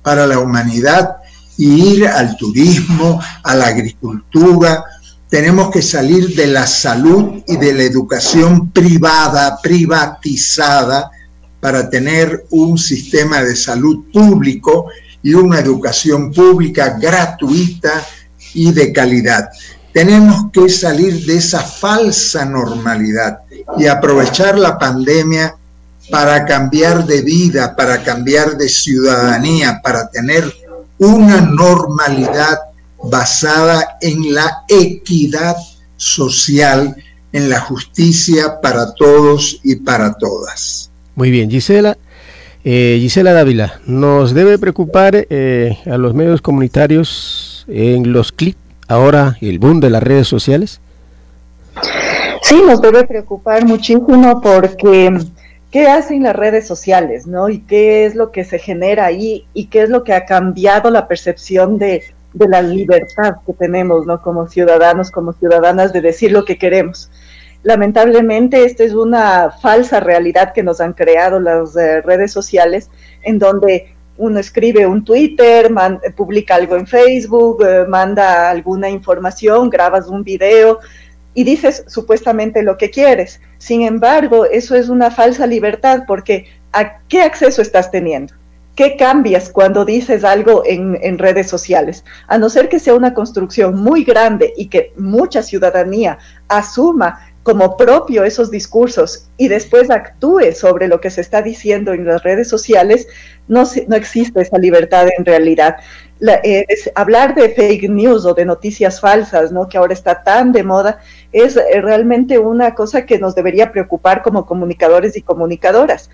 para la humanidad y ir al turismo, a la agricultura. Tenemos que salir de la salud y de la educación privada, privatizada, para tener un sistema de salud público y una educación pública gratuita y de calidad. Tenemos que salir de esa falsa normalidad y aprovechar la pandemia para cambiar de vida, para cambiar de ciudadanía, para tener una normalidad basada en la equidad social en la justicia para todos y para todas. Muy bien, Gisela Dávila, ¿nos debe preocupar a los medios comunitarios en los clips ahora el boom de las redes sociales? Sí, nos debe preocupar muchísimo porque ¿qué hacen las redes sociales, no? Y qué es lo que se genera ahí y qué es lo que ha cambiado la percepción de la libertad que tenemos, ¿no? Como ciudadanos, como ciudadanas, de decir lo que queremos. Lamentablemente, esta es una falsa realidad que nos han creado las redes sociales, en donde uno escribe un Twitter, publica algo en Facebook, manda alguna información, grabas un video y dices supuestamente lo que quieres. Sin embargo, eso es una falsa libertad, porque ¿a qué acceso estás teniendo? ¿Qué cambias cuando dices algo en redes sociales? A no ser que sea una construcción muy grande y que mucha ciudadanía asuma como propio esos discursos y después actúe sobre lo que se está diciendo en las redes sociales, no existe esa libertad en realidad. Hablar de fake news o de noticias falsas, ¿no?, que ahora está tan de moda, es realmente una cosa que nos debería preocupar como comunicadores y comunicadoras.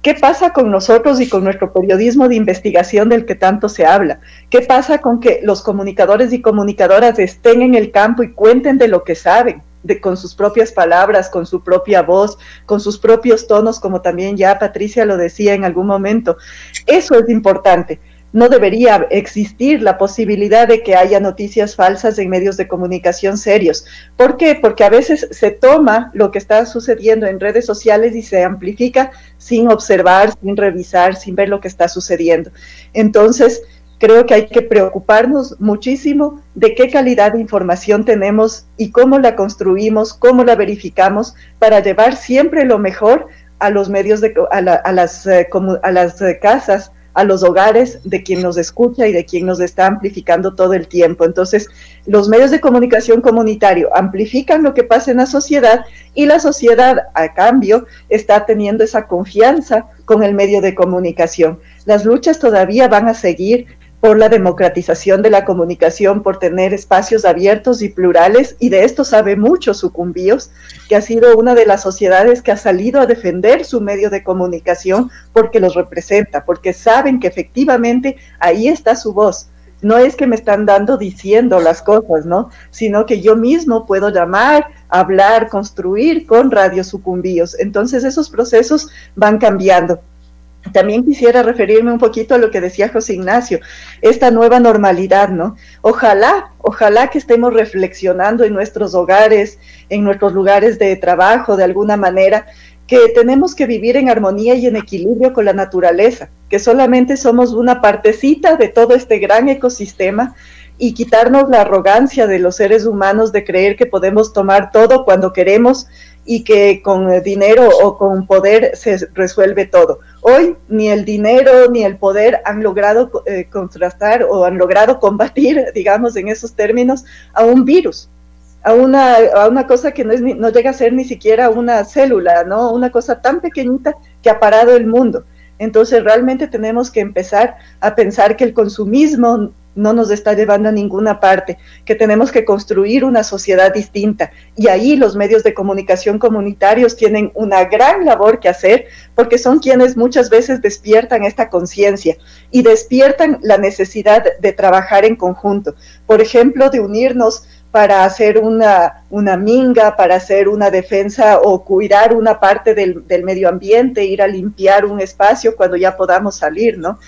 ¿Qué pasa con nosotros y con nuestro periodismo de investigación del que tanto se habla? ¿Qué pasa con que los comunicadores y comunicadoras estén en el campo y cuenten de lo que saben, con sus propias palabras, con su propia voz, con sus propios tonos, como también ya Patricia lo decía en algún momento? Eso es importante. No debería existir la posibilidad de que haya noticias falsas en medios de comunicación serios. ¿Por qué? Porque a veces se toma lo que está sucediendo en redes sociales y se amplifica sin observar, sin revisar, sin ver lo que está sucediendo. Entonces, creo que hay que preocuparnos muchísimo de qué calidad de información tenemos y cómo la construimos, cómo la verificamos, para llevar siempre lo mejor a los medios, a las casas, a los hogares de quien nos escucha y de quien nos está amplificando todo el tiempo. Entonces, los medios de comunicación comunitario amplifican lo que pasa en la sociedad, y la sociedad, a cambio, está teniendo esa confianza con el medio de comunicación. Las luchas todavía van a seguir por la democratización de la comunicación, por tener espacios abiertos y plurales, y de esto sabe mucho Sucumbíos, que ha sido una de las sociedades que ha salido a defender su medio de comunicación porque los representa, porque saben que efectivamente ahí está su voz. No es que me están diciendo las cosas, ¿no?, sino que yo mismo puedo llamar, hablar, construir con Radio Sucumbíos. Entonces esos procesos van cambiando. También quisiera referirme un poquito a lo que decía José Ignacio, esta nueva normalidad, ¿no? Ojalá que estemos reflexionando en nuestros hogares, en nuestros lugares de trabajo, de alguna manera, que tenemos que vivir en armonía y en equilibrio con la naturaleza, que solamente somos una partecita de todo este gran ecosistema, y quitarnos la arrogancia de los seres humanos de creer que podemos tomar todo cuando queremos y que con dinero o con poder se resuelve todo. Hoy ni el dinero ni el poder han logrado contrastar o han logrado combatir, digamos en esos términos, a un virus, a una cosa que no llega a ser ni siquiera una célula, ¿no? Una cosa tan pequeñita que ha parado el mundo. Entonces realmente tenemos que empezar a pensar que el consumismo no nos está llevando a ninguna parte, que tenemos que construir una sociedad distinta, y ahí los medios de comunicación comunitarios tienen una gran labor que hacer, porque son quienes muchas veces despiertan esta conciencia y despiertan la necesidad de trabajar en conjunto, por ejemplo, de unirnos para hacer una minga, para hacer una defensa o cuidar una parte del medio ambiente, ir a limpiar un espacio cuando ya podamos salir, ¿no?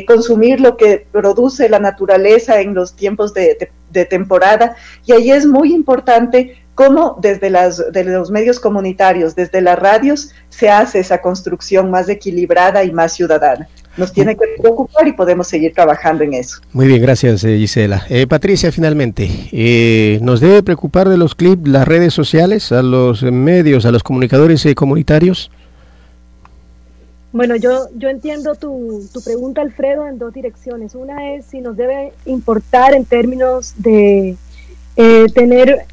Consumir lo que produce la naturaleza en los tiempos de temporada, y ahí es muy importante cómo desde los medios comunitarios, desde las radios, se hace esa construcción más equilibrada y más ciudadana. Nos tiene que preocupar y podemos seguir trabajando en eso. Muy bien, gracias Gisela. Patricia, finalmente, ¿nos debe preocupar de los clips las redes sociales, a los medios, a los comunicadores comunitarios? Bueno, yo entiendo tu pregunta, Alfredo, en dos direcciones. Una es si nos debe importar en términos de tener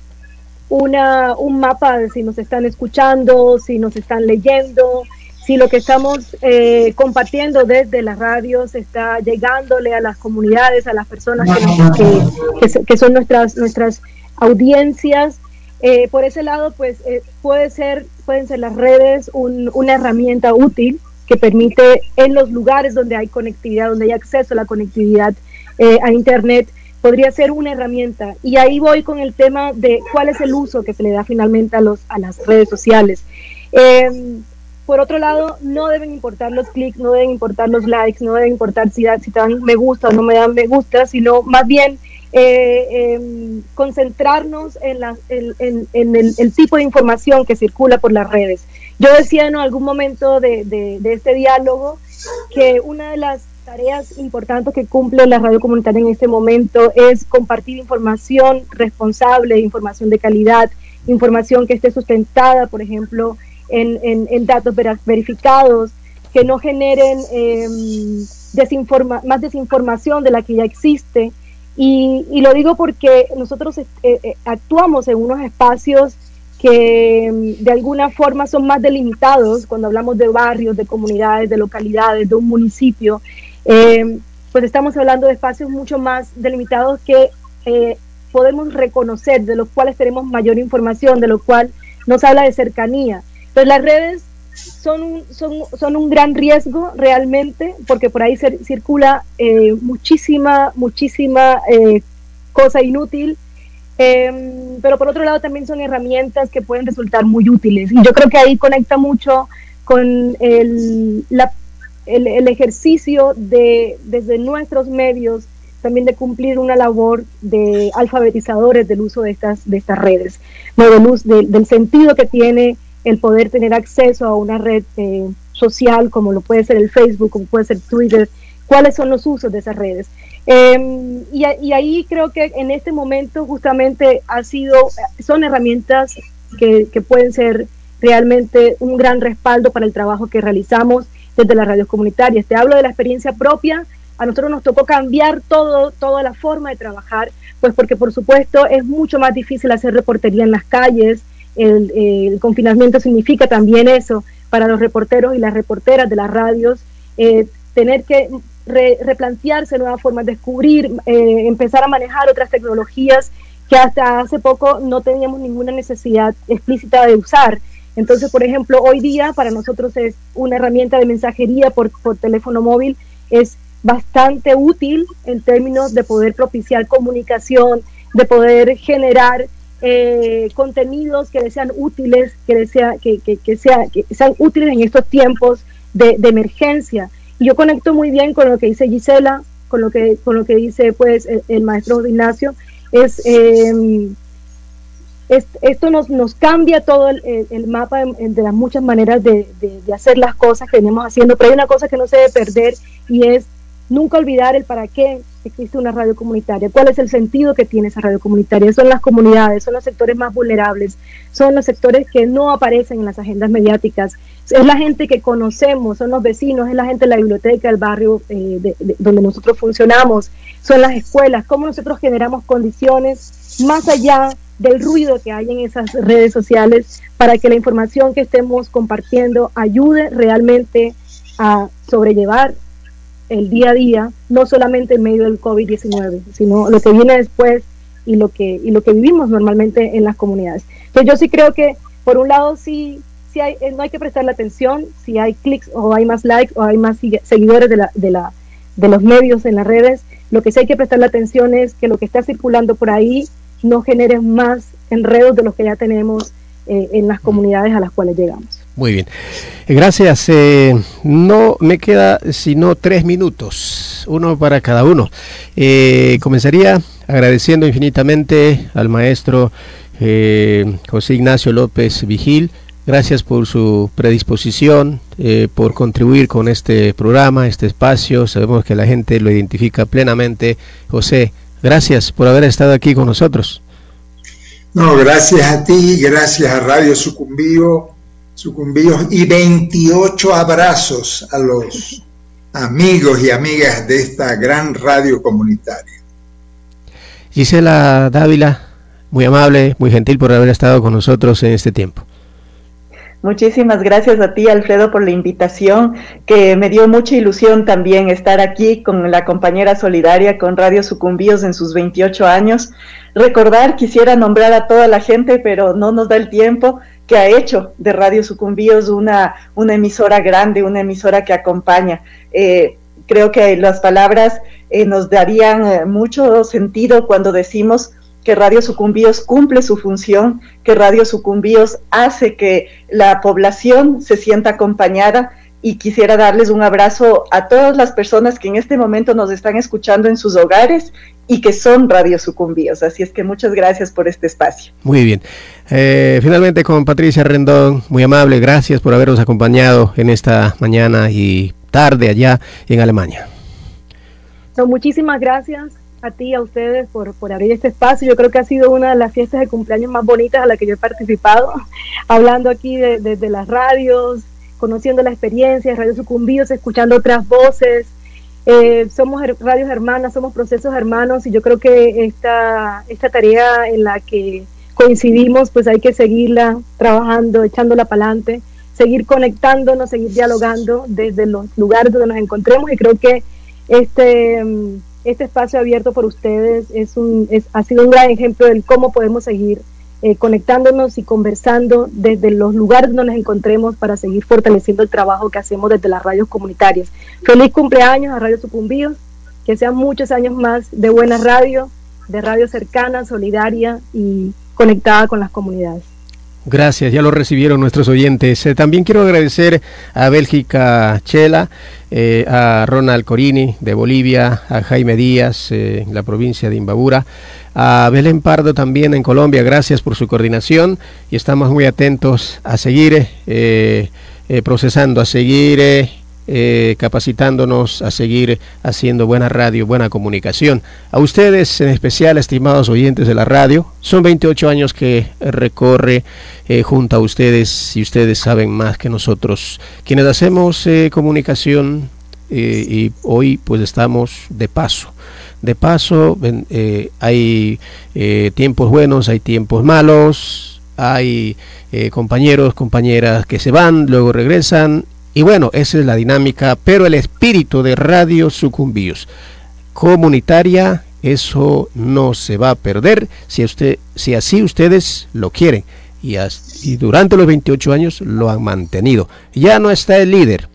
un mapa de si nos están escuchando, si nos están leyendo, si lo que estamos compartiendo desde las radios está llegándole a las comunidades, a las personas que son nuestras audiencias. Por ese lado, pues pueden ser las redes una herramienta útil que permite en los lugares donde hay conectividad, donde hay acceso a la conectividad a Internet, podría ser una herramienta. Y ahí voy con el tema de cuál es el uso que se le da finalmente a las redes sociales. Por otro lado, no deben importar los clics, no deben importar los likes, no deben importar si te dan me gusta o no me dan me gusta, sino más bien concentrarnos en el tipo de información que circula por las redes. Yo decía en algún momento de este diálogo que una de las tareas importantes que cumple la radio comunitaria en este momento es compartir información responsable, información de calidad, información que esté sustentada, por ejemplo, en datos verificados, que no generen más desinformación de la que ya existe. Y lo digo porque nosotros actuamos en unos espacios que de alguna forma son más delimitados cuando hablamos de barrios, de comunidades, de localidades, de un municipio. Pues estamos hablando de espacios mucho más delimitados que podemos reconocer, de los cuales tenemos mayor información, de lo cual nos habla de cercanía. Entonces las redes son un gran riesgo realmente, porque por ahí circula muchísima cosa inútil, pero por otro lado también son herramientas que pueden resultar muy útiles, y yo creo que ahí conecta mucho con el ejercicio desde nuestros medios también de cumplir una labor de alfabetizadores del uso de estas redes, del sentido que tiene el poder tener acceso a una red social, como lo puede ser el Facebook, como puede ser Twitter, cuáles son los usos de esas redes. Y ahí creo que en este momento justamente son herramientas que pueden ser realmente un gran respaldo para el trabajo que realizamos desde las radios comunitarias. Te hablo de la experiencia propia. A nosotros nos tocó cambiar toda la forma de trabajar, pues porque por supuesto es mucho más difícil hacer reportería en las calles. El confinamiento significa también eso para los reporteros y las reporteras de las radios, tener que replantearse nuevas formas, descubrir, empezar a manejar otras tecnologías que hasta hace poco no teníamos ninguna necesidad explícita de usar. Entonces, por ejemplo, hoy día para nosotros es una herramienta de mensajería por teléfono móvil, es bastante útil en términos de poder propiciar comunicación, de poder generar contenidos que les sean útiles, que sean útiles en estos tiempos de emergencia. Y yo conecto muy bien con lo que dice Gisela, con lo que dice pues el maestro Ignacio. Esto nos cambia todo el mapa de las muchas maneras de hacer las cosas que venimos haciendo, pero hay una cosa que no se debe perder, y es nunca olvidar el para qué existe una radio comunitaria, cuál es el sentido que tiene esa radio comunitaria. Son las comunidades, son los sectores más vulnerables, son los sectores que no aparecen en las agendas mediáticas, es la gente que conocemos, son los vecinos, es la gente de la biblioteca, el barrio donde nosotros funcionamos, son las escuelas, cómo nosotros generamos condiciones más allá del ruido que hay en esas redes sociales para que la información que estemos compartiendo ayude realmente a sobrellevar el día a día, no solamente en medio del COVID-19, sino lo que viene después y lo que vivimos normalmente en las comunidades. Entonces yo sí creo que por un lado no hay que prestarle atención si hay clics o hay más likes o hay más seguidores de los medios en las redes. Lo que sí hay que prestarle atención es que lo que está circulando por ahí no genere más enredos de los que ya tenemos en las comunidades a las cuales llegamos. Muy bien, gracias. No me queda sino 3 minutos, uno para cada uno. Comenzaría agradeciendo infinitamente al maestro José Ignacio López Vigil. Gracias por su predisposición, por contribuir con este programa, este espacio. Sabemos que la gente lo identifica plenamente. José, gracias por haber estado aquí con nosotros. No, gracias a ti, gracias a Radio Sucumbíos, y 28 abrazos a los amigos y amigas de esta gran radio comunitaria. Gisela Dávila, muy amable, muy gentil por haber estado con nosotros en este tiempo. Muchísimas gracias a ti, Alfredo, por la invitación, que me dio mucha ilusión también estar aquí con la compañera solidaria con Radio Sucumbíos en sus 28 años. Recordar, quisiera nombrar a toda la gente, pero no nos da el tiempo, que ha hecho de Radio Sucumbíos una emisora grande, una emisora que acompaña. Creo que las palabras nos darían mucho sentido cuando decimos que Radio Sucumbíos cumple su función, que Radio Sucumbíos hace que la población se sienta acompañada, y quisiera darles un abrazo a todas las personas que en este momento nos están escuchando en sus hogares y que son Radio Sucumbíos. Así es que muchas gracias por este espacio. Muy bien. Finalmente con Patricia Rendón, muy amable, gracias por habernos acompañado en esta mañana y tarde allá en Alemania. Muchísimas gracias a ti, a ustedes por abrir este espacio. Yo creo que ha sido una de las fiestas de cumpleaños más bonitas a la que yo he participado, hablando aquí desde las radios, conociendo la experiencia de Radio Sucumbíos, escuchando otras voces. Somos radios hermanas, somos procesos hermanos, y yo creo que esta tarea en la que coincidimos, pues hay que seguirla trabajando, echándola para adelante, seguir conectándonos, seguir dialogando desde los lugares donde nos encontremos, y creo que este espacio abierto por ustedes ha sido un gran ejemplo de cómo podemos seguir conectándonos y conversando desde los lugares donde nos encontremos para seguir fortaleciendo el trabajo que hacemos desde las radios comunitarias. Feliz cumpleaños a Radio Sucumbíos, que sean muchos años más de buena radio, de radio cercana, solidaria y conectada con las comunidades. Gracias, ya lo recibieron nuestros oyentes. También quiero agradecer a Bélgica Chela, a Ronald Corini de Bolivia, a Jaime Díaz en la provincia de Imbabura, a Belén Pardo también en Colombia. Gracias por su coordinación, y estamos muy atentos a seguir procesando, a seguir capacitándonos, a seguir haciendo buena radio, buena comunicación. A ustedes en especial, estimados oyentes de la radio, son 28 años que recorre junto a ustedes, y ustedes saben más que nosotros, quienes hacemos comunicación, y hoy pues estamos de paso. Hay tiempos buenos, hay tiempos malos, hay compañeros, compañeras que se van, luego regresan. Y bueno, esa es la dinámica, pero el espíritu de Radio Sucumbíos comunitaria, eso no se va a perder si así ustedes lo quieren. Y durante los 28 años lo han mantenido. Ya no está el líder,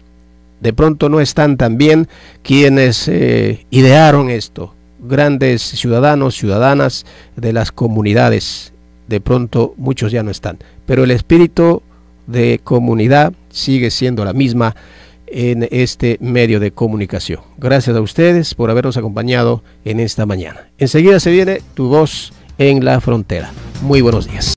de pronto no están también quienes idearon esto, grandes ciudadanos, ciudadanas de las comunidades, de pronto muchos ya no están, pero el espíritu de comunidad sigue siendo la misma en este medio de comunicación. Gracias a ustedes por habernos acompañado en esta mañana. Enseguida se viene Tu Voz en la Frontera. Muy buenos días.